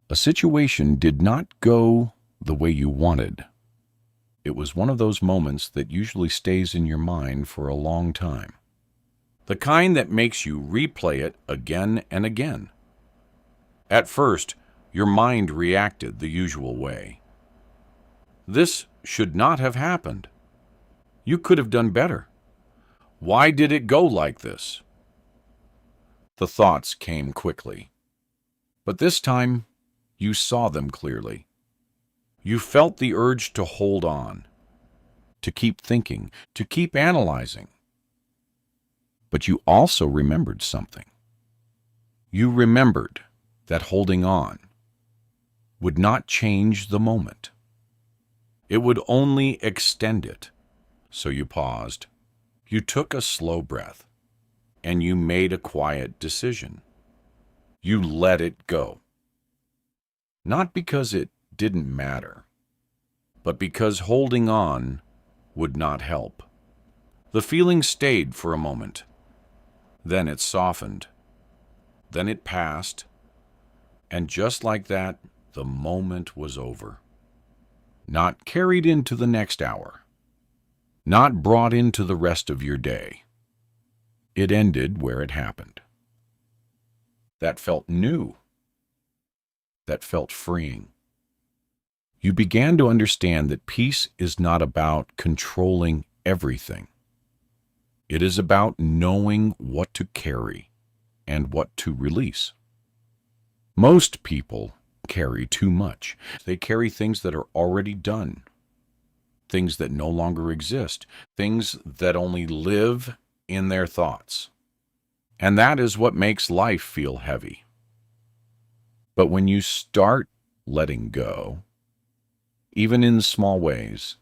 S1: A situation did not go the way you wanted. It was one of those moments that usually stays in your mind for a long time. The kind that makes you replay it again and again. At first, your mind reacted the usual way. This should not have happened. You could have done better. Why did it go like this? The thoughts came quickly. But this time, you saw them clearly. You felt the urge to hold on, to keep thinking, to keep analyzing. But you also remembered something. You remembered that holding on would not change the moment. It would only extend it. So you paused. You took a slow breath, and you made a quiet decision. You let it go. Not because it didn't matter, but because holding on would not help. The feeling stayed for a moment. Then it softened. Then it passed. And just like that, the moment was over. Not carried into the next hour. Not brought into the rest of your day. It ended where it happened. That felt new. That felt freeing. You began to understand that peace is not about controlling everything. It is about knowing what to carry and what to release. Most people carry too much. They carry things that are already done, things that no longer exist, things that only live in their thoughts. And that is what makes life feel heavy. But when you start letting go, even in small ways,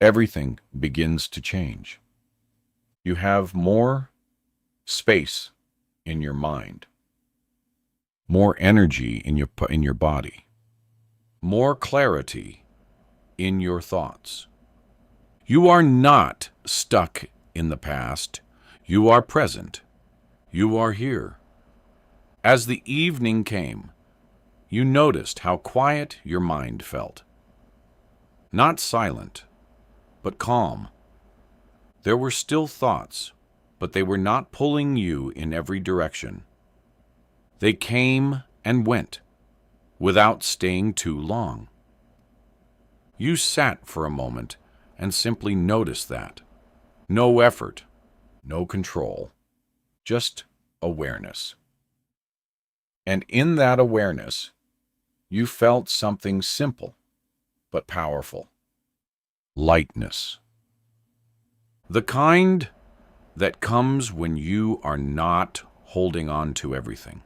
S1: everything begins to change. You have more space in your mind, more energy in your body, more clarity in your thoughts. You are not stuck in the past. You are present. You are here. As the evening came, you noticed how quiet your mind felt. Not silent, but calm. There were still thoughts, but they were not pulling you in every direction. They came and went, without staying too long. You sat for a moment and simply noticed that. No effort, no control, just awareness. And in that awareness, you felt something simple but powerful. Lightness. The kind that comes when you are not holding on to everything.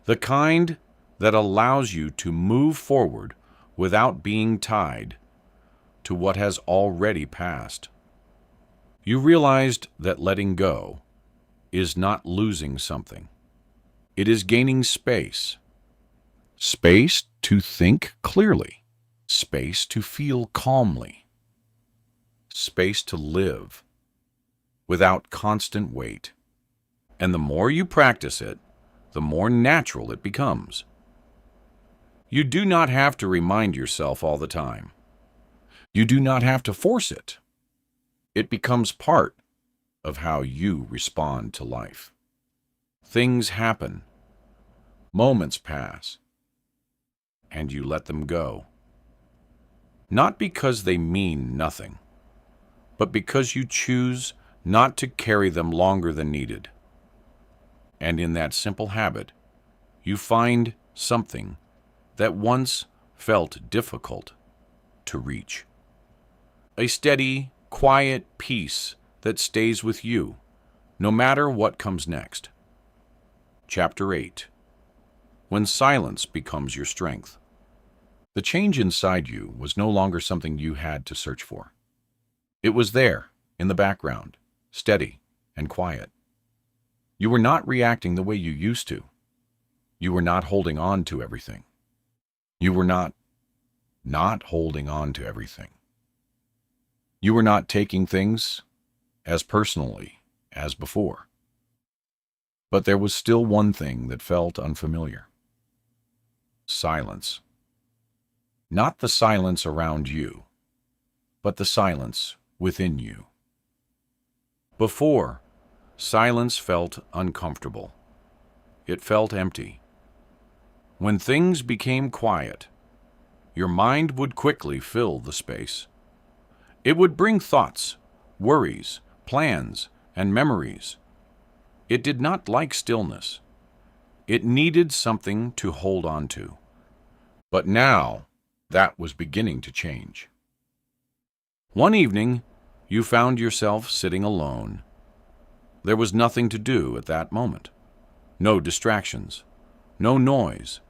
S1: The kind that allows you to move forward without being tied to what has already passed. You realized that letting go is not losing something. It is gaining space. Space to think clearly. Space to feel calmly. Space to live without constant weight. And the more you practice it, the more natural it becomes. You do not have to remind yourself all the time. You do not have to force it. It becomes part of how you respond to life. Things happen. Moments pass. And you let them go. Not because they mean nothing, but because you choose not to carry them longer than needed. And in that simple habit, you find something that once felt difficult to reach. A steady, quiet peace that stays with you, no matter what comes next. Chapter 8. When silence becomes your strength. The change inside you was no longer something you had to search for. It was there, in the background, steady and quiet. You were not reacting the way you used to. You were not holding on to everything. You were not holding on to everything. You were not taking things as personally as before. But there was still one thing that felt unfamiliar. Silence. Not the silence around you, but the silence within you. Before, silence felt uncomfortable. It felt empty. When things became quiet, your mind would quickly fill the space. It would bring thoughts, worries, plans, and memories. It did not like stillness. It needed something to hold on to. But now, that was beginning to change. One evening, you found yourself sitting alone. There was nothing to do at that moment. No distractions, no noise,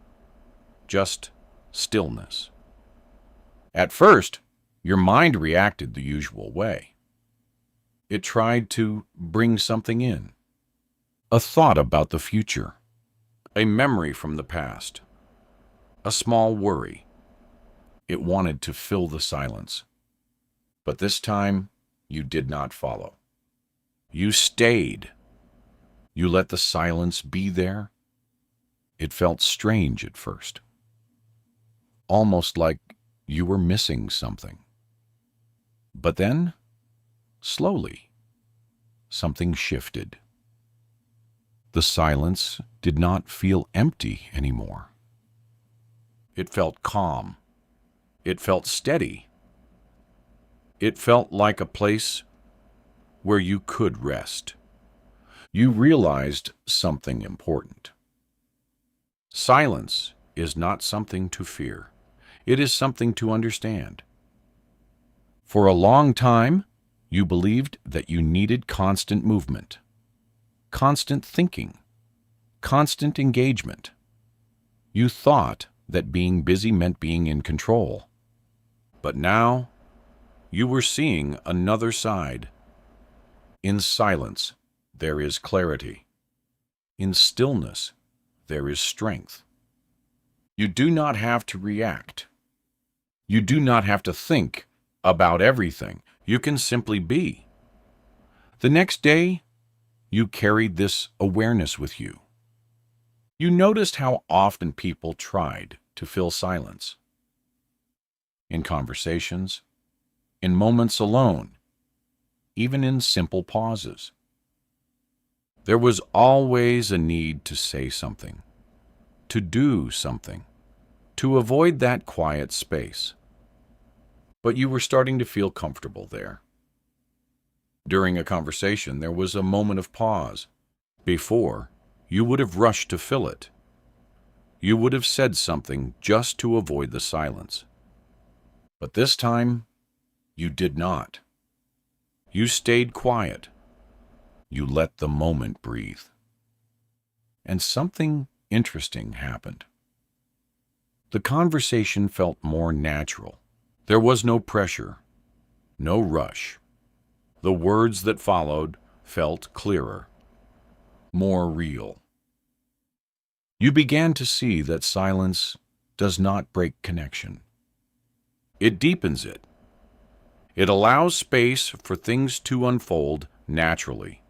S1: just stillness. At first, your mind reacted the usual way. It tried to bring something in. A thought about the future, a memory from the past, a small worry. It wanted to fill the silence. But this time, you did not follow. You stayed. You let the silence be there. It felt strange at first, almost like you were missing something. But then, slowly, something shifted. The silence did not feel empty anymore. It felt calm. It felt steady. It felt like a place where you could rest. You realized something important. Silence is not something to fear. It is something to understand. For a long time, you believed that you needed constant movement, constant thinking, constant engagement. You thought that being busy meant being in control. But now, you were seeing another side. In silence, there is clarity. In stillness, there is strength. You do not have to react. You do not have to think about everything. You can simply be. The next day, you carried this awareness with you. You noticed how often people tried to fill silence. In conversations, in moments alone, even in simple pauses. There was always a need to say something, to do something, to avoid that quiet space. But you were starting to feel comfortable there. During a conversation, there was a moment of pause. Before, you would have rushed to fill it. You would have said something just to avoid the silence. But this time, you did not. You stayed quiet. You let the moment breathe. And something interesting happened. The conversation felt more natural. There was no pressure, no rush. The words that followed felt clearer, more real. You began to see that silence does not break connection. It deepens it. It allows space for things to unfold naturally.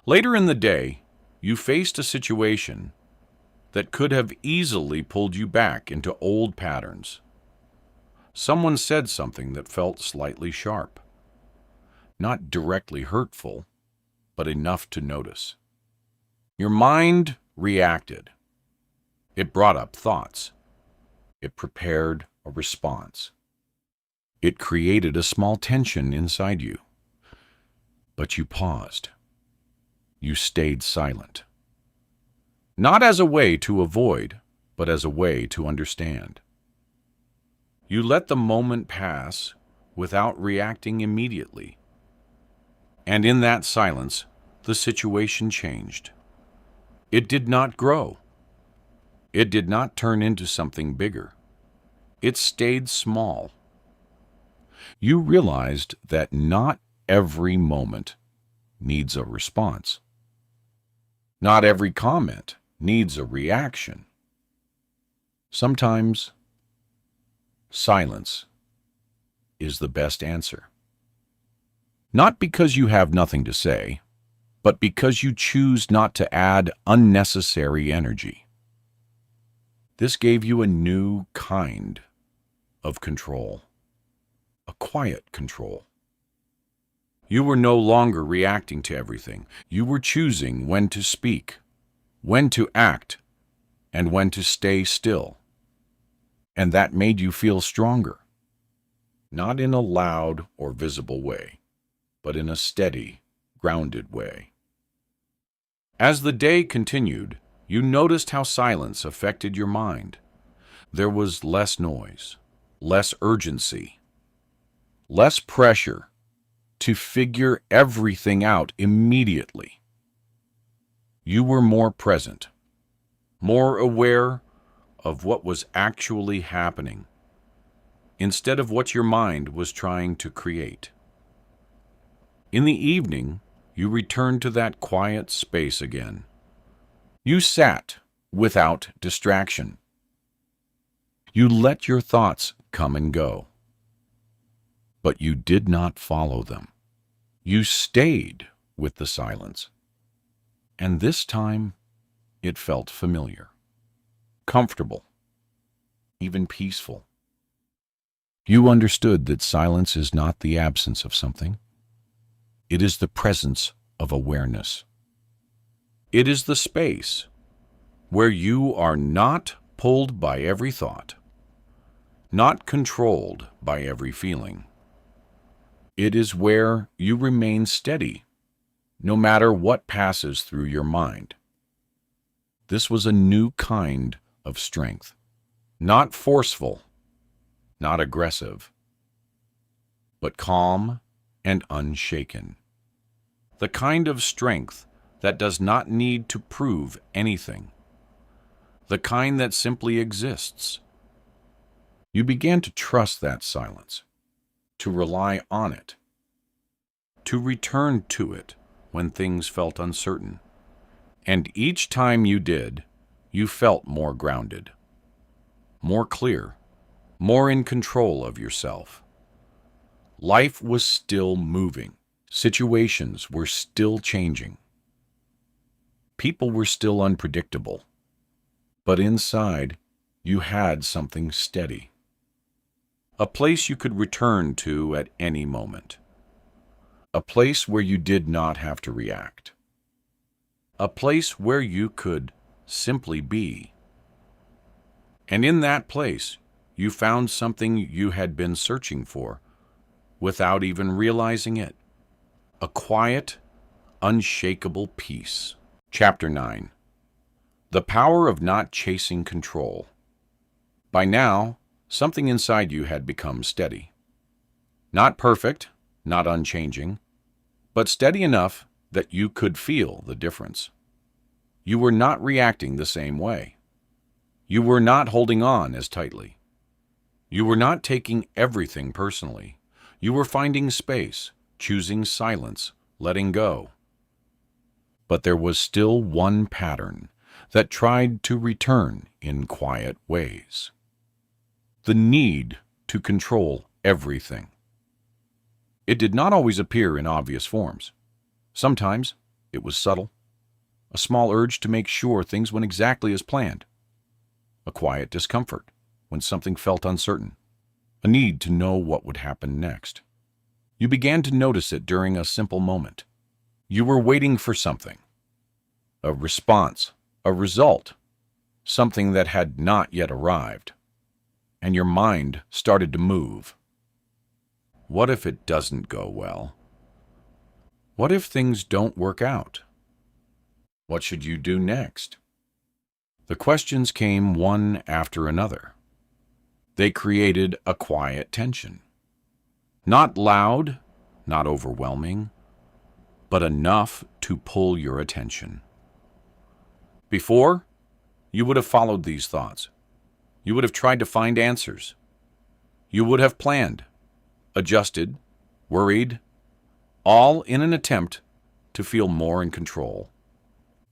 S1: Later in the day, you faced a situation that could have easily pulled you back into old patterns. Someone said something that felt slightly sharp. Not directly hurtful, but enough to notice. Your mind reacted. It brought up thoughts. It prepared a response. It created a small tension inside you. But you paused. You stayed silent. Not as a way to avoid, but as a way to understand. You let the moment pass without reacting immediately. And in that silence, the situation changed. It did not grow. It did not turn into something bigger. It stayed small. You realized that not every moment needs a response. Not every comment needs a reaction. Sometimes, silence is the best answer. Not because you have nothing to say, but because you choose not to add unnecessary energy. This gave you a new kind of control, a quiet control. You were no longer reacting to everything. You were choosing when to speak, when to act, and when to stay still. And that made you feel stronger, not in a loud or visible way, but in a steady, grounded way. As the day continued, you noticed how silence affected your mind. There was less noise, less urgency, less pressure to figure everything out immediately. You were more present, more aware of what was actually happening, instead of what your mind was trying to create. In the evening, you returned to that quiet space again. You sat without distraction. You let your thoughts come and go. But you did not follow them. You stayed with the silence. And this time, it felt familiar, comfortable, even peaceful. You understood that silence is not the absence of something. It is the presence of awareness. It is the space where you are not pulled by every thought, not controlled by every feeling. It is where you remain steady, no matter what passes through your mind. This was a new kind of strength, not forceful, not aggressive, but calm and unshaken. The kind of strength that does not need to prove anything. The kind that simply exists. You began to trust that silence, to rely on it, to return to it when things felt uncertain. And each time you did, you felt more grounded, more clear, more in control of yourself. Life was still moving. Situations were still changing. People were still unpredictable. But inside, you had something steady. A place you could return to at any moment. A place where you did not have to react. A place where you could simply be. And in that place, you found something you had been searching for without even realizing it. A quiet, unshakable peace. Chapter 9. The Power of Not Chasing Control. By now, something inside you had become steady. Not perfect, not unchanging, but steady enough that you could feel the difference. You were not reacting the same way. You were not holding on as tightly. You were not taking everything personally. You were finding space, choosing silence, letting go. But there was still one pattern that tried to return in quiet ways. The need to control everything. It did not always appear in obvious forms. Sometimes it was subtle, a small urge to make sure things went exactly as planned, a quiet discomfort when something felt uncertain, a need to know what would happen next. You began to notice it during a simple moment. You were waiting for something, a response, a result, something that had not yet arrived, and your mind started to move. What if it doesn't go well? What if things don't work out? What should you do next? The questions came one after another. They created a quiet tension. Not loud, not overwhelming, but enough to pull your attention. Before, you would have followed these thoughts. You would have tried to find answers. You would have planned, adjusted, worried, all in an attempt to feel more in control.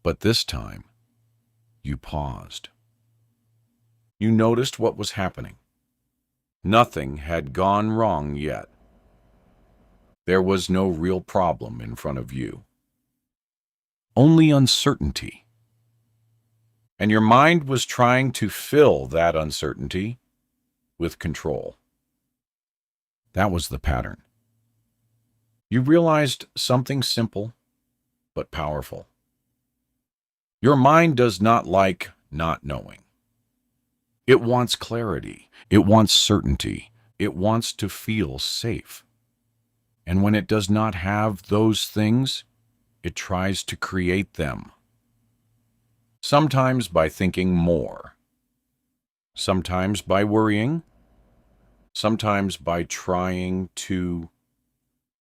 S1: But this time, you paused. You noticed what was happening. Nothing had gone wrong yet. There was no real problem in front of you. Only uncertainty. And your mind was trying to fill that uncertainty with control. That was the pattern. You realized something simple but powerful. Your mind does not like not knowing. It wants clarity. It wants certainty. It wants to feel safe. And when it does not have those things, it tries to create them. Sometimes by thinking more. Sometimes by worrying. Sometimes by trying to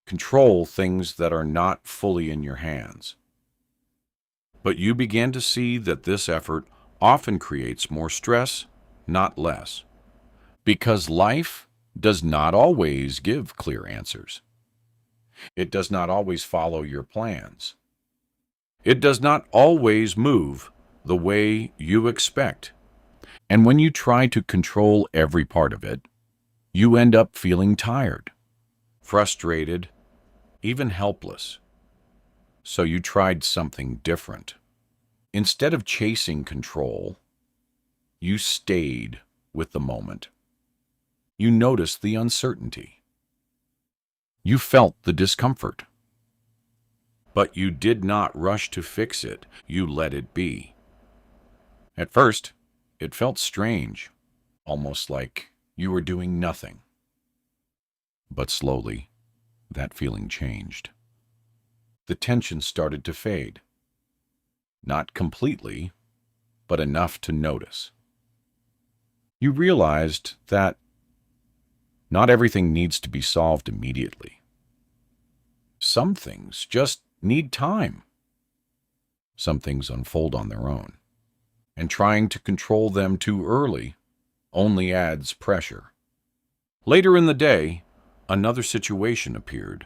S1: control things that are not fully in your hands. But you began to see that this effort often creates more stress, not less, because life does not always give clear answers. It does not always follow your plans. It does not always move the way you expect. And when you try to control every part of it, You end up feeling tired, frustrated, even helpless. So you tried something different. Instead of chasing control, you stayed with the moment. You noticed the uncertainty. You felt the discomfort. But you did not rush to fix it. You let it be. At first, it felt strange, almost like you were doing nothing. But slowly, that feeling changed. The tension started to fade. Not completely, but enough to notice. You realized that not everything needs to be solved immediately. Some things just need time. Some things unfold on their own. And trying to control them too early only adds pressure. Later in the day, another situation appeared.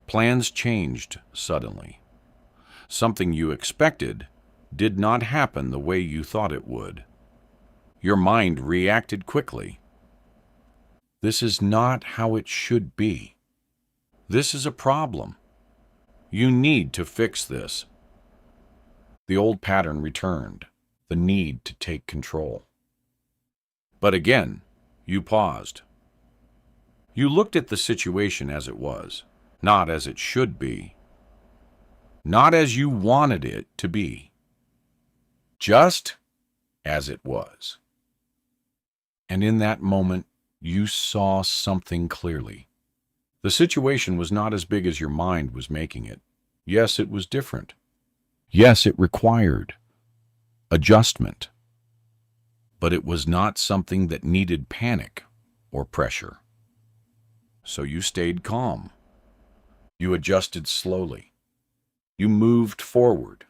S1: Plans changed suddenly. Something you expected did not happen the way you thought it would. Your mind reacted quickly. This is not how it should be. This is a problem. You need to fix this. The old pattern returned, the need to take control. But again, you paused. You looked at the situation as it was, not as it should be. Not as you wanted it to be. Just as it was. And in that moment, you saw something clearly. The situation was not as big as your mind was making it. Yes, it was different. Yes, it required adjustment. But it was not something that needed panic or pressure. So you stayed calm. You adjusted slowly. You moved forward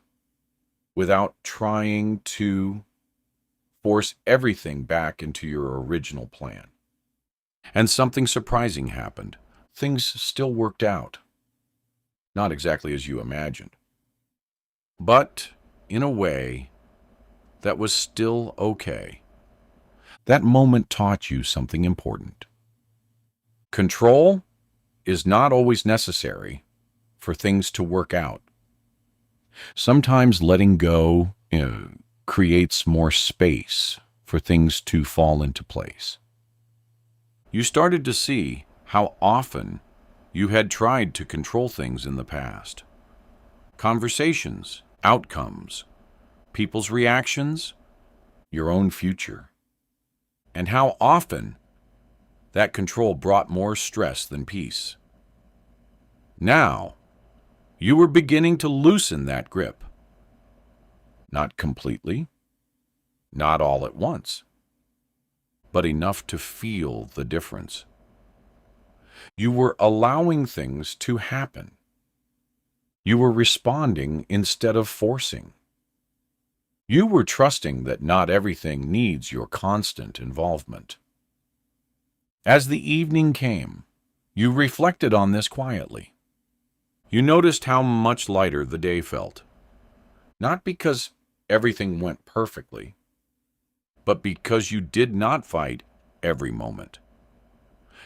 S1: without trying to force everything back into your original plan. And something surprising happened. Things still worked out. Not exactly as you imagined. But in a way that was still okay. That moment taught you something important. Control is not always necessary for things to work out. Sometimes letting go creates more space for things to fall into place. You started to see how often you had tried to control things in the past. Conversations, outcomes, people's reactions, your own future. And how often that control brought more stress than peace. Now, you were beginning to loosen that grip. Not completely, not all at once, but enough to feel the difference. You were allowing things to happen. You were responding instead of forcing. You were trusting that not everything needs your constant involvement. As the evening came, you reflected on this quietly. You noticed how much lighter the day felt. Not because everything went perfectly, but because you did not fight every moment.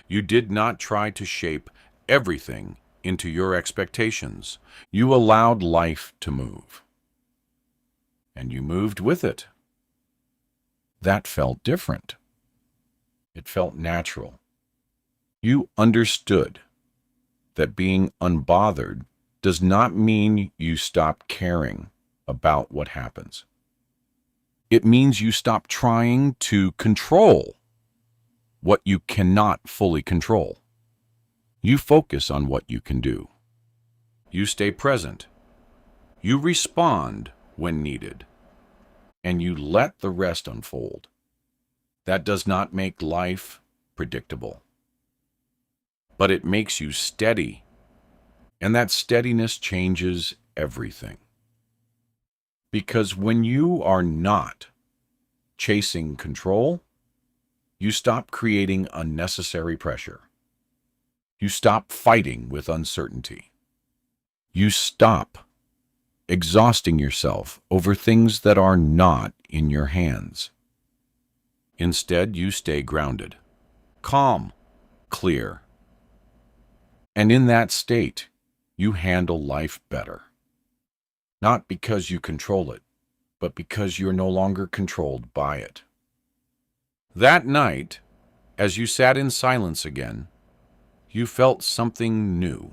S1: You did not try to shape everything into your expectations. You allowed life to move. And you moved with it. That felt different. It felt natural. You understood that being unbothered does not mean you stop caring about what happens. It means you stop trying to control what you cannot fully control. You focus on what you can do. You stay present. You respond when needed. And you let the rest unfold. That does not make life predictable. But it makes you steady. And that steadiness changes everything. Because when you are not chasing control, you stop creating unnecessary pressure. You stop fighting with uncertainty. You stop exhausting yourself over things that are not in your hands. Instead, you stay grounded. calm, clear. And in that state, you handle life better. Not because you control it, but because you're no longer controlled by it. That night, as you sat in silence again, you felt something new,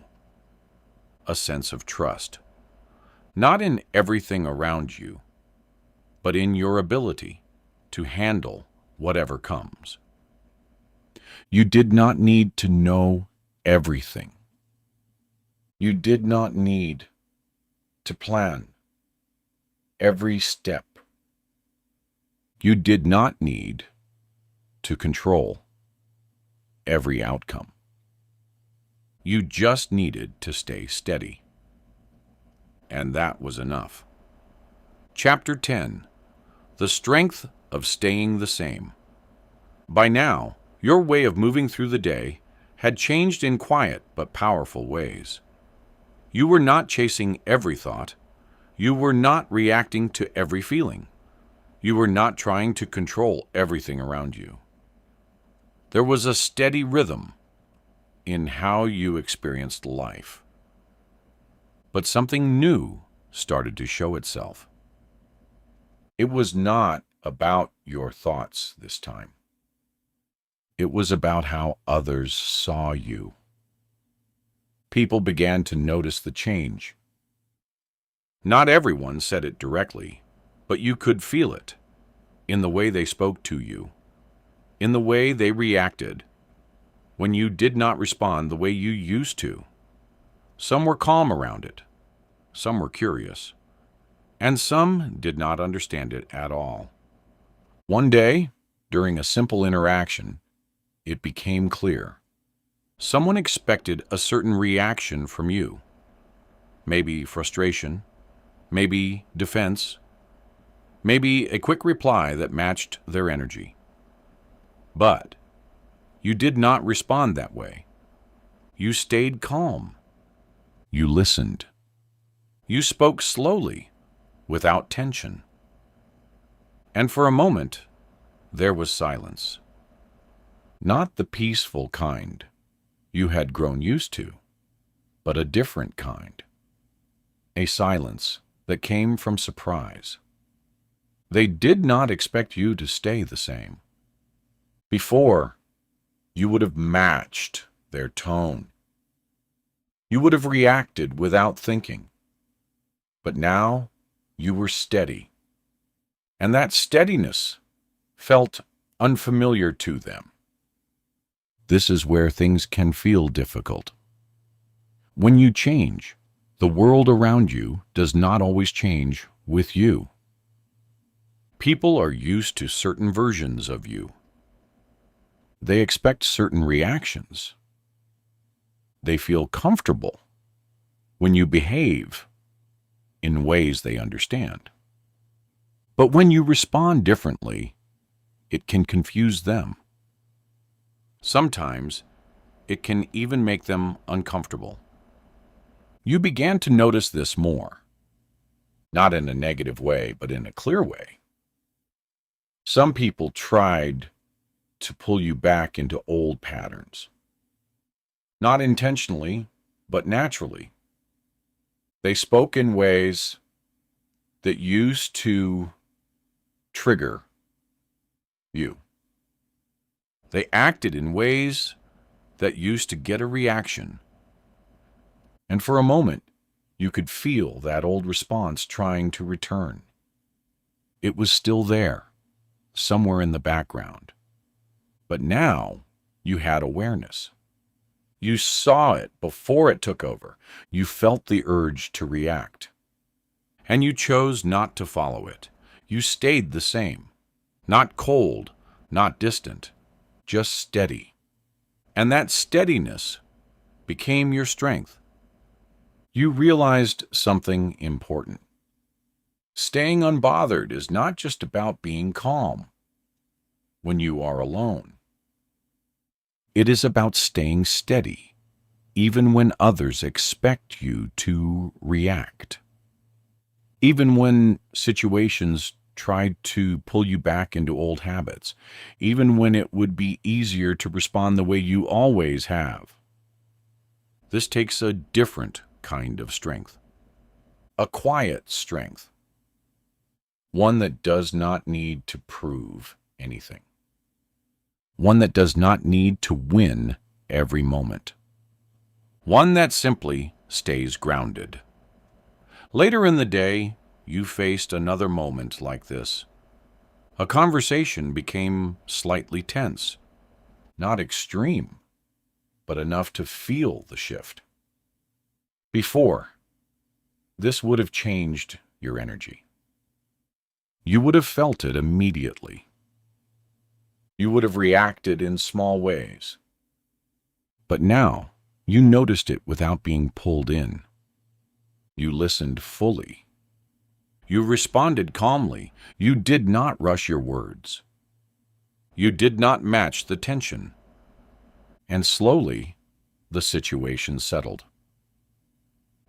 S1: a sense of trust. Not in everything around you, but in your ability to handle whatever comes. You did not need to know everything. You did not need to plan every step. You did not need to control every outcome. You just needed to stay steady. And that was enough. Chapter 10. The Strength of Staying the Same. By now, your way of moving through the day had changed in quiet but powerful ways. You were not chasing every thought. You were not reacting to every feeling. You were not trying to control everything around you. There was a steady rhythm in how you experienced life. But something new started to show itself. It was not about your thoughts this time. It was about how others saw you. People began to notice the change. Not everyone said it directly, but you could feel it in the way they spoke to you, in the way they reacted when you did not respond the way you used to. Some were calm around it, some were curious, and some did not understand it at all. One day, during a simple interaction, it became clear. Someone expected a certain reaction from you. Maybe frustration, maybe defense, maybe a quick reply that matched their energy. But you did not respond that way. You stayed calm. You listened. You spoke slowly, without tension. And for a moment, there was silence. Not the peaceful kind you had grown used to, but a different kind. A silence that came from surprise. They did not expect you to stay the same. Before, you would have matched their tone. You would have reacted without thinking. But now, you were steady. And that steadiness felt unfamiliar to them. This is where things can feel difficult. When you change, the world around you does not always change with you. People are used to certain versions of you. They expect certain reactions. They feel comfortable when you behave in ways they understand. But when you respond differently, it can confuse them. Sometimes, it can even make them uncomfortable. You began to notice this more, not in a negative way, but in a clear way. Some people tried to pull you back into old patterns. Not intentionally, but naturally. They spoke in ways that used to trigger you. They acted in ways that used to get a reaction. And for a moment, you could feel that old response trying to return. It was still there, somewhere in the background. But now, you had awareness. You saw it before it took over. You felt the urge to react. And you chose not to follow it. You stayed the same. Not cold, not distant, just steady. And that steadiness became your strength. You realized something important. Staying unbothered is not just about being calm when you are alone. It is about staying steady, even when others expect you to react. Even when situations tried to pull you back into old habits, even when it would be easier to respond the way you always have. This takes a different kind of strength, a quiet strength, one that does not need to prove anything, one that does not need to win every moment, one that simply stays grounded. Later in the day, you faced another moment like this. A conversation became slightly tense, not extreme, but enough to feel the shift. Before, this would have changed your energy. You would have felt it immediately. You would have reacted in small ways. But now, you noticed it without being pulled in. You listened fully. You responded calmly. You did not rush your words. You did not match the tension. And slowly, the situation settled.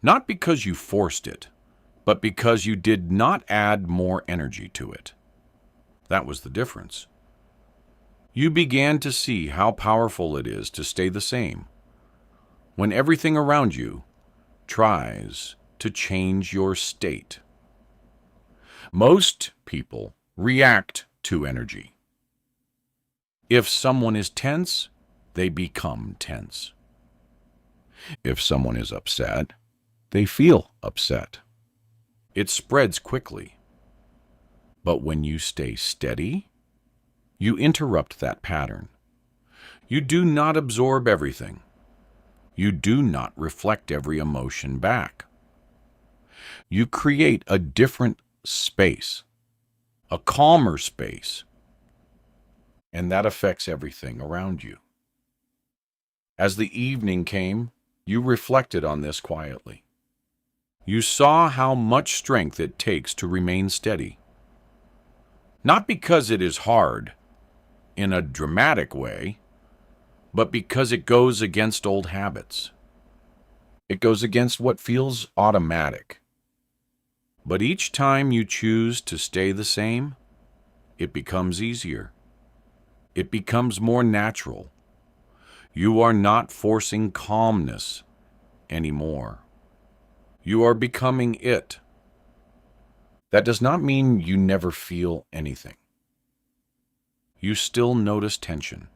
S1: Not because you forced it, but because you did not add more energy to it. That was the difference. You began to see how powerful it is to stay the same when everything around you tries to change your state. Most people react to energy. If someone is tense, they become tense. If someone is upset, they feel upset. It spreads quickly. But when you stay steady, you interrupt that pattern. You do not absorb everything. You do not reflect every emotion back. You create a different space, a calmer space, and that affects everything around you. As the evening came, you reflected on this quietly. You saw how much strength it takes to remain steady. Not because it is hard, in a dramatic way, but because it goes against old habits. It goes against what feels automatic. But each time you choose to stay the same, it becomes easier. It becomes more natural. You are not forcing calmness anymore. You are becoming it. That does not mean you never feel anything. You still notice tension.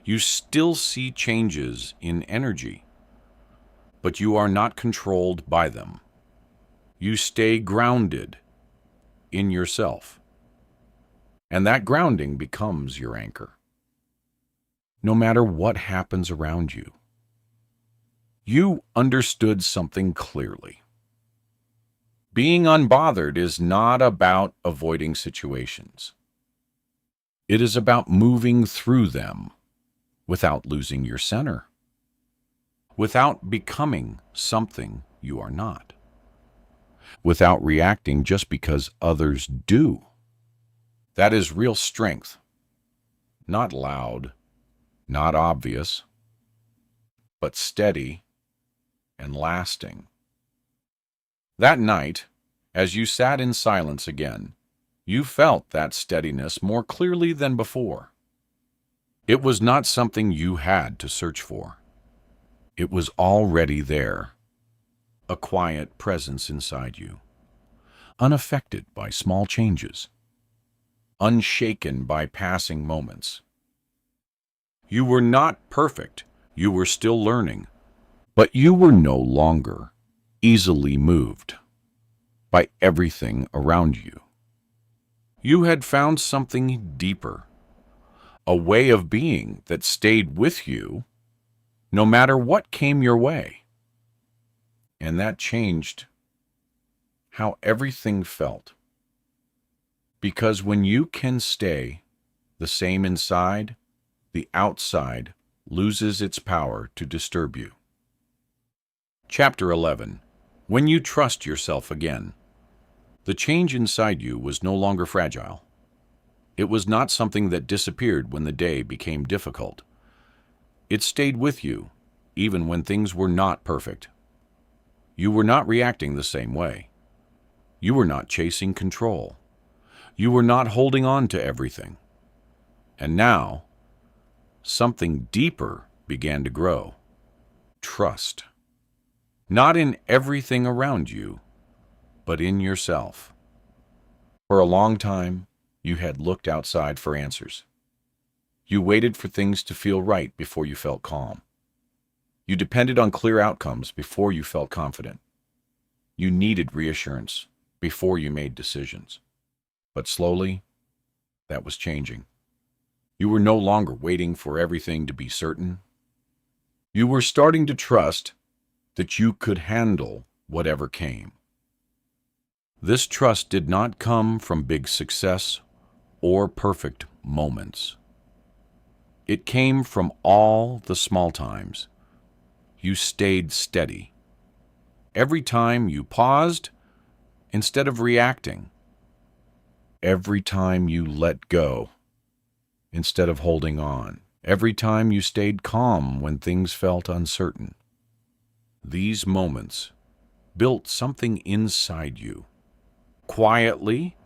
S1: You still see changes in energy, but you are not controlled by them. You stay grounded in yourself, and that grounding becomes your anchor. No matter what happens around you, you understood something clearly. Being unbothered is not about avoiding situations. It is about moving through them without losing your center, without becoming something you are not, without reacting just because others do. That is real strength. Not loud, not obvious, but steady and lasting. That night, as you sat in silence again, you felt that steadiness more clearly than before. It was not something you had to search for. It was already there, a quiet presence inside you, unaffected by small changes, unshaken by passing moments. You were not perfect, you were still learning, but you were no longer easily moved by everything around you. You had found something deeper, a way of being that stayed with you no matter what came your way. And that changed how everything felt. Because when you can stay the same inside, the outside loses its power to disturb you. Chapter 11. When you trust yourself again. The change inside you was no longer fragile. It was not something that disappeared when the day became difficult. It stayed with you, even when things were not perfect. You were not reacting the same way. You were not chasing control. You were not holding on to everything. And now, something deeper began to grow. Trust. Not in everything around you, but in yourself. For a long time, you had looked outside for answers. You waited for things to feel right before you felt calm. You depended on clear outcomes before you felt confident. You needed reassurance before you made decisions. But slowly, that was changing. You were no longer waiting for everything to be certain. You were starting to trust that you could handle whatever came. This trust did not come from big success or perfect moments. It came from all the small times. You stayed steady. Every time you paused, instead of reacting. Every time you let go, instead of holding on. Every time you stayed calm when things felt uncertain. These moments built something inside you. Quietly,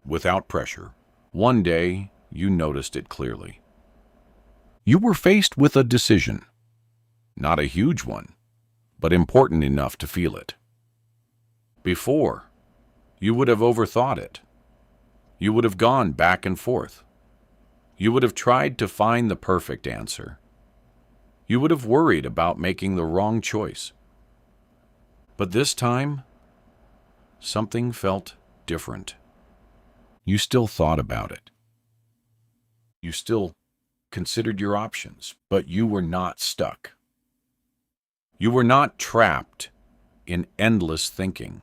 S1: without pressure. One day, you noticed it clearly. You were faced with a decision. Not a huge one, but important enough to feel it. Before, you would have overthought it. You would have gone back and forth. You would have tried to find the perfect answer. You would have worried about making the wrong choice. But this time, something felt different. You still thought about it. You still considered your options, but you were not stuck. You were not trapped in endless thinking.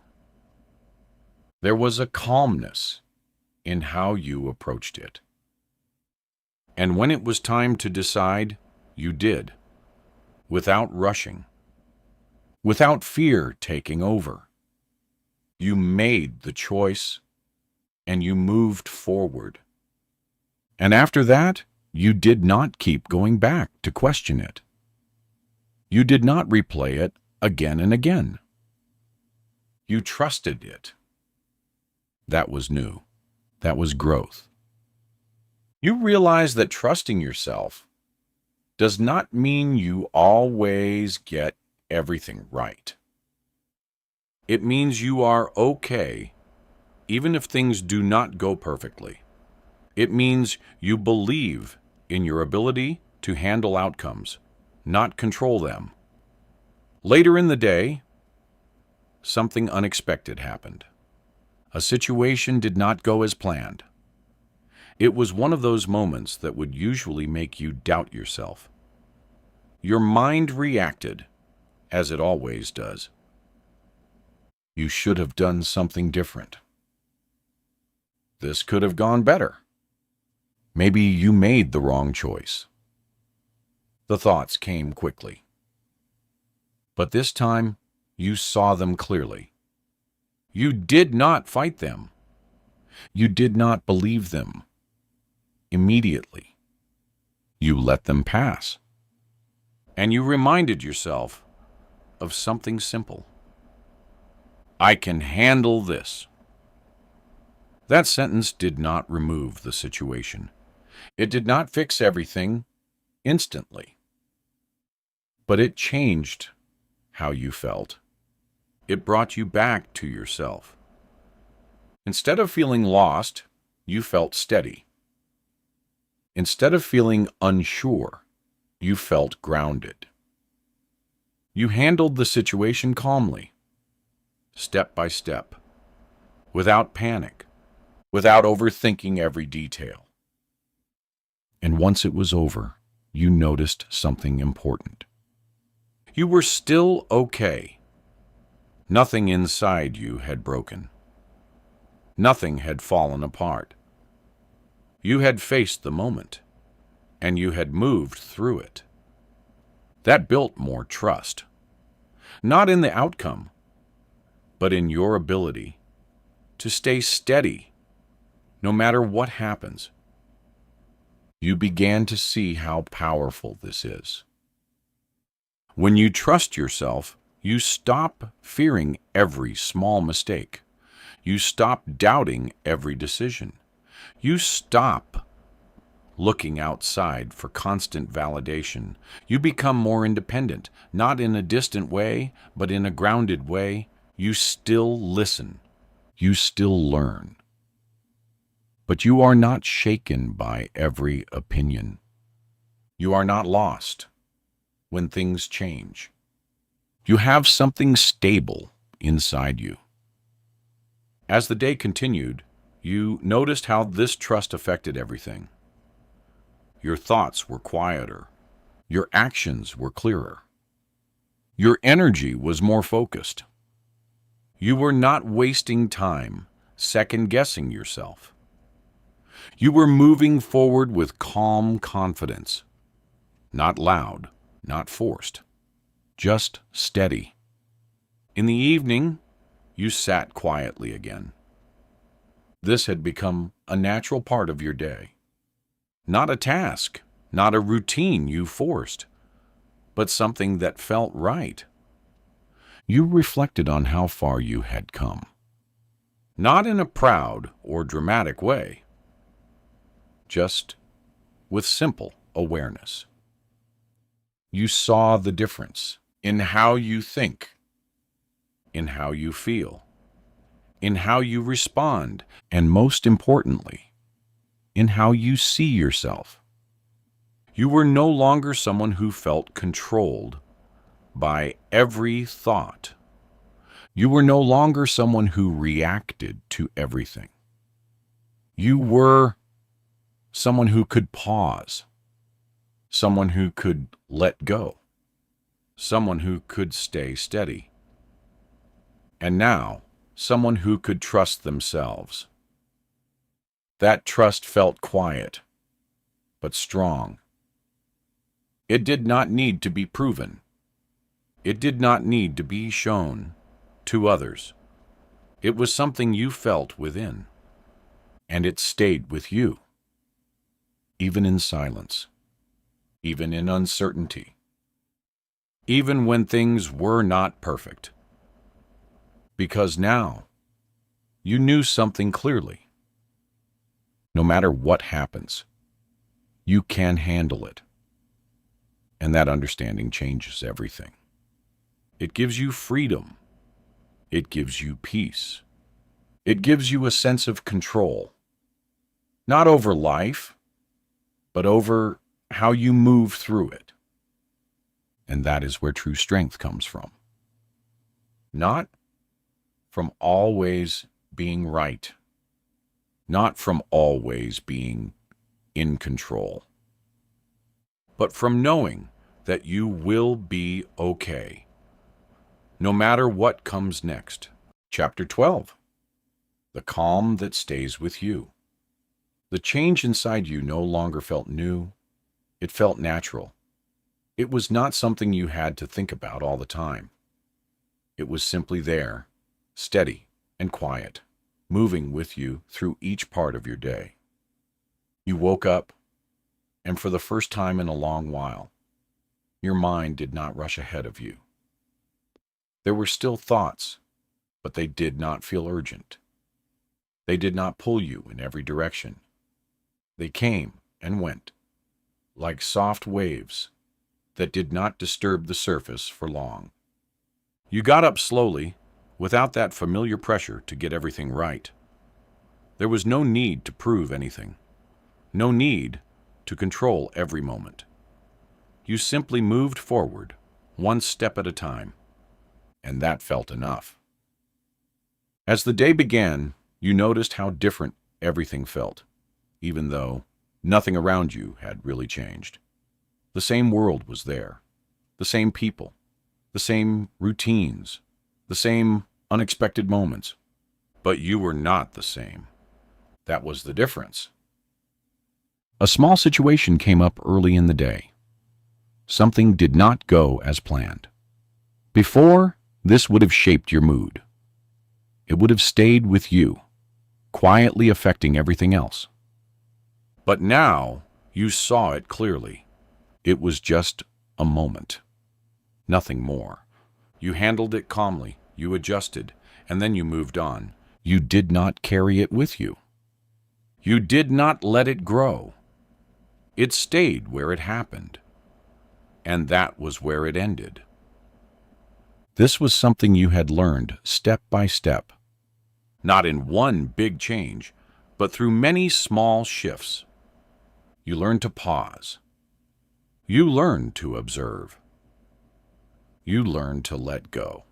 S1: There was a calmness in how you approached it. And when it was time to decide, you did, without rushing, without fear taking over. You made the choice, and you moved forward. And after that, you did not keep going back to question it. You did not replay it again and again. You trusted it. That was new. That was growth. You realize that trusting yourself does not mean you always get everything right. It means you are okay, even if things do not go perfectly. It means you believe in your ability to handle outcomes, not control them. Later in the day, something unexpected happened. A situation did not go as planned. It was one of those moments that would usually make you doubt yourself. Your mind reacted, as it always does. You should have done something different. This could have gone better. Maybe you made the wrong choice. The thoughts came quickly. But this time, you saw them clearly. You did not fight them. You did not believe them. Immediately, you let them pass. And you reminded yourself of something simple. I can handle this. That sentence did not remove the situation. It did not fix everything instantly. But it changed how you felt. It brought you back to yourself. Instead of feeling lost, you felt steady. Instead of feeling unsure, you felt grounded. You handled the situation calmly, step by step, without panic, without overthinking every detail. And once it was over, you noticed something important. You were still okay. Nothing inside you had broken. Nothing had fallen apart. You had faced the moment, and you had moved through it. That built more trust, not in the outcome, but in your ability to stay steady no matter what happens. You began to see how powerful this is. When you trust yourself, you stop fearing every small mistake. You stop doubting every decision. You stop looking outside for constant validation. You become more independent, not in a distant way, but in a grounded way. You still listen. You still learn. But you are not shaken by every opinion. You are not lost when things change. You have something stable inside you. As the day continued, you noticed how this trust affected everything. Your thoughts were quieter. Your actions were clearer. Your energy was more focused. You were not wasting time second-guessing yourself. You were moving forward with calm confidence. Not loud, not forced, just steady. In the evening, you sat quietly again. This had become a natural part of your day. Not a task, not a routine you forced, but something that felt right. You reflected on how far you had come. Not in a proud or dramatic way, just with simple awareness. You saw the difference in how you think, in how you feel, in how you respond, and most importantly, in how you see yourself. You were no longer someone who felt controlled by every thought. You were no longer someone who reacted to everything. You were someone who could pause, someone who could let go, someone who could stay steady, and now someone who could trust themselves. That trust felt quiet, but strong. It did not need to be proven. It did not need to be shown to others. It was something you felt within, and it stayed with you, even in silence, even in uncertainty, even when things were not perfect. Because now, you knew something clearly. No matter what happens, you can handle it. And that understanding changes everything. It gives you freedom. It gives you peace. It gives you a sense of control. Not over life, but over how you move through it. And that is where true strength comes from. Not from always being right. Not from always being in control. But from knowing that you will be okay, no matter what comes next. Chapter 12. The calm that stays with you. The change inside you no longer felt new. It felt natural. It was not something you had to think about all the time. It was simply there, steady and quiet, moving with you through each part of your day. You woke up, and for the first time in a long while, your mind did not rush ahead of you. There were still thoughts, but they did not feel urgent. They did not pull you in every direction. They came and went, like soft waves that did not disturb the surface for long. You got up slowly, without that familiar pressure to get everything right. There was no need to prove anything, no need to control every moment. You simply moved forward, one step at a time, and that felt enough. As the day began, you noticed how different everything felt, even though nothing around you had really changed. The same world was there, the same people, the same routines, the same unexpected moments. But you were not the same. That was the difference. A small situation came up early in the day. Something did not go as planned. Before, this would have shaped your mood. It would have stayed with you, quietly affecting everything else. But now, you saw it clearly. It was just a moment. Nothing more. You handled it calmly, you adjusted, and then you moved on. You did not carry it with you. You did not let it grow. It stayed where it happened, and that was where it ended. This was something you had learned step by step, not in one big change, but through many small shifts. You learned to pause. You learned to observe. You learned to let go.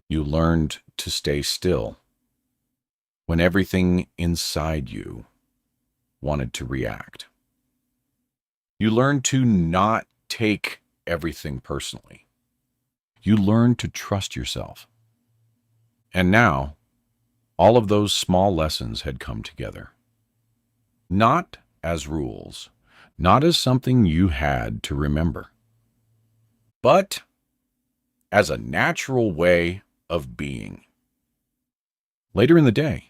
S1: You learned to stay still when everything inside you wanted to react. You learned to not take everything personally. You learned to trust yourself. And now, all of those small lessons had come together. Not as rules, not as something you had to remember, but as a natural way of being. Later in the day,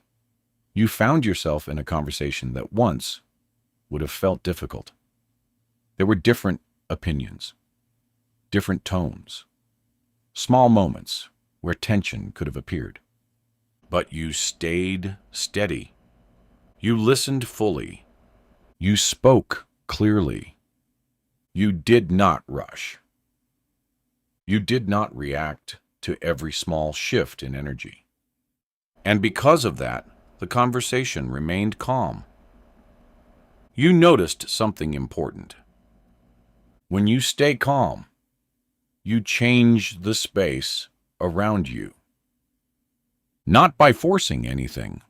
S1: you found yourself in a conversation that once would have felt difficult. There were different opinions, different tones, small moments where tension could have appeared. But you stayed steady. You listened fully. You spoke clearly. You did not rush. You did not react to every small shift in energy. And because of that, the conversation remained calm. You noticed something important. When you stay calm, you change the space around you. Not by forcing anything,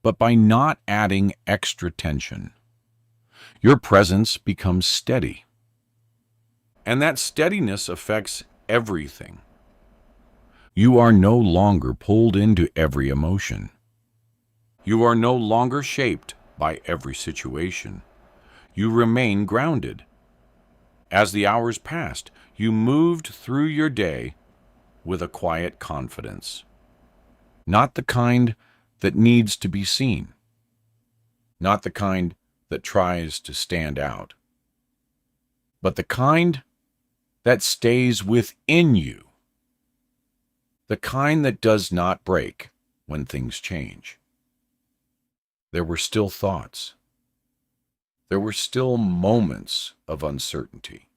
S1: but by not adding extra tension. Your presence becomes steady. And that steadiness affects everything. You are no longer pulled into every emotion. You are no longer shaped by every situation. You remain grounded. As the hours passed, you moved through your day with a quiet confidence. Not the kind that needs to be seen. Not the kind that tries to stand out. But the kind that stays within you. The kind that does not break when things change. There were still thoughts. There were still moments of uncertainty.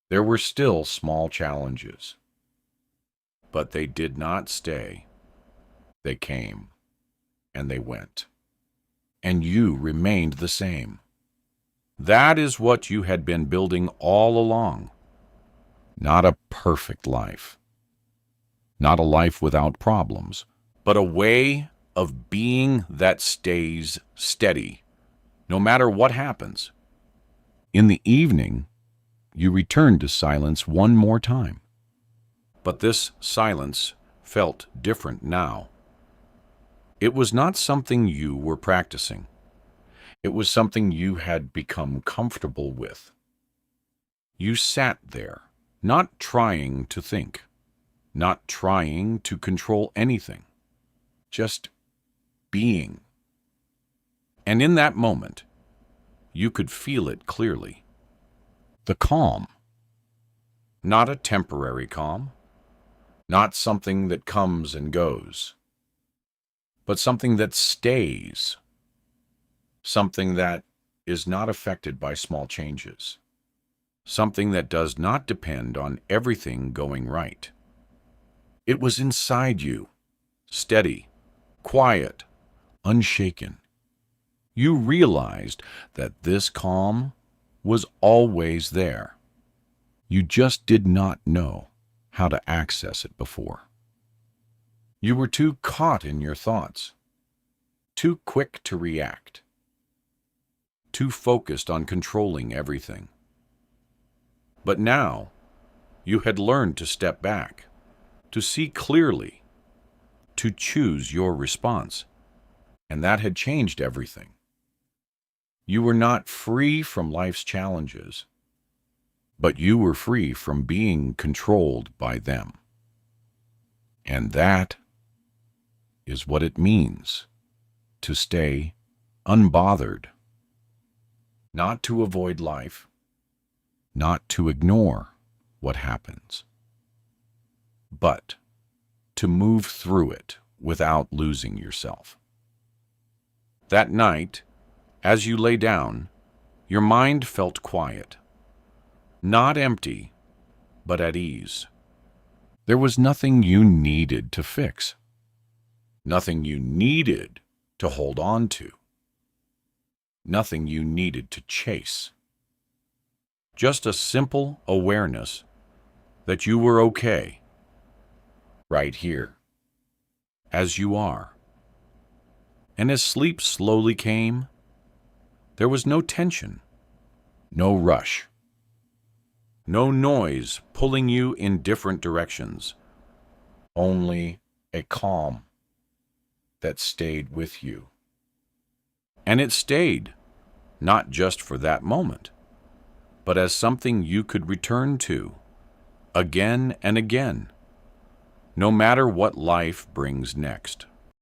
S1: There were still small challenges. But they did not stay. They came, and they went. And you remained the same. That is what you had been building all along. Not a perfect life. Not a life without problems, but a way of being that stays steady, no matter what happens. In the evening, you returned to silence one more time. But this silence felt different now. It was not something you were practicing. It was something you had become comfortable with. You sat there, not trying to think, not trying to control anything, just being. And in that moment, you could feel it clearly. The calm. Not a temporary calm, not something that comes and goes, but something that stays, something that is not affected by small changes, something that does not depend on everything going right. It was inside you, steady, quiet, unshaken. You realized that this calm was always there. You just did not know how to access it before. You were too caught in your thoughts, too quick to react, too focused on controlling everything. But now, you had learned to step back, to see clearly, to choose your response, and that had changed everything. You were not free from life's challenges, but you were free from being controlled by them. And that is what it means to stay unbothered. Not to avoid life, not to ignore what happens, but to move through it without losing yourself. That night, as you lay down, your mind felt quiet. Not empty, but at ease. There was nothing you needed to fix. Nothing you needed to hold on to. Nothing you needed to chase. Just a simple awareness that you were okay, right here, as you are. And as sleep slowly came, there was no tension, no rush, no noise pulling you in different directions, only a calm that stayed with you. And it stayed, not just for that moment, but as something you could return to, again and again, no matter what life brings next.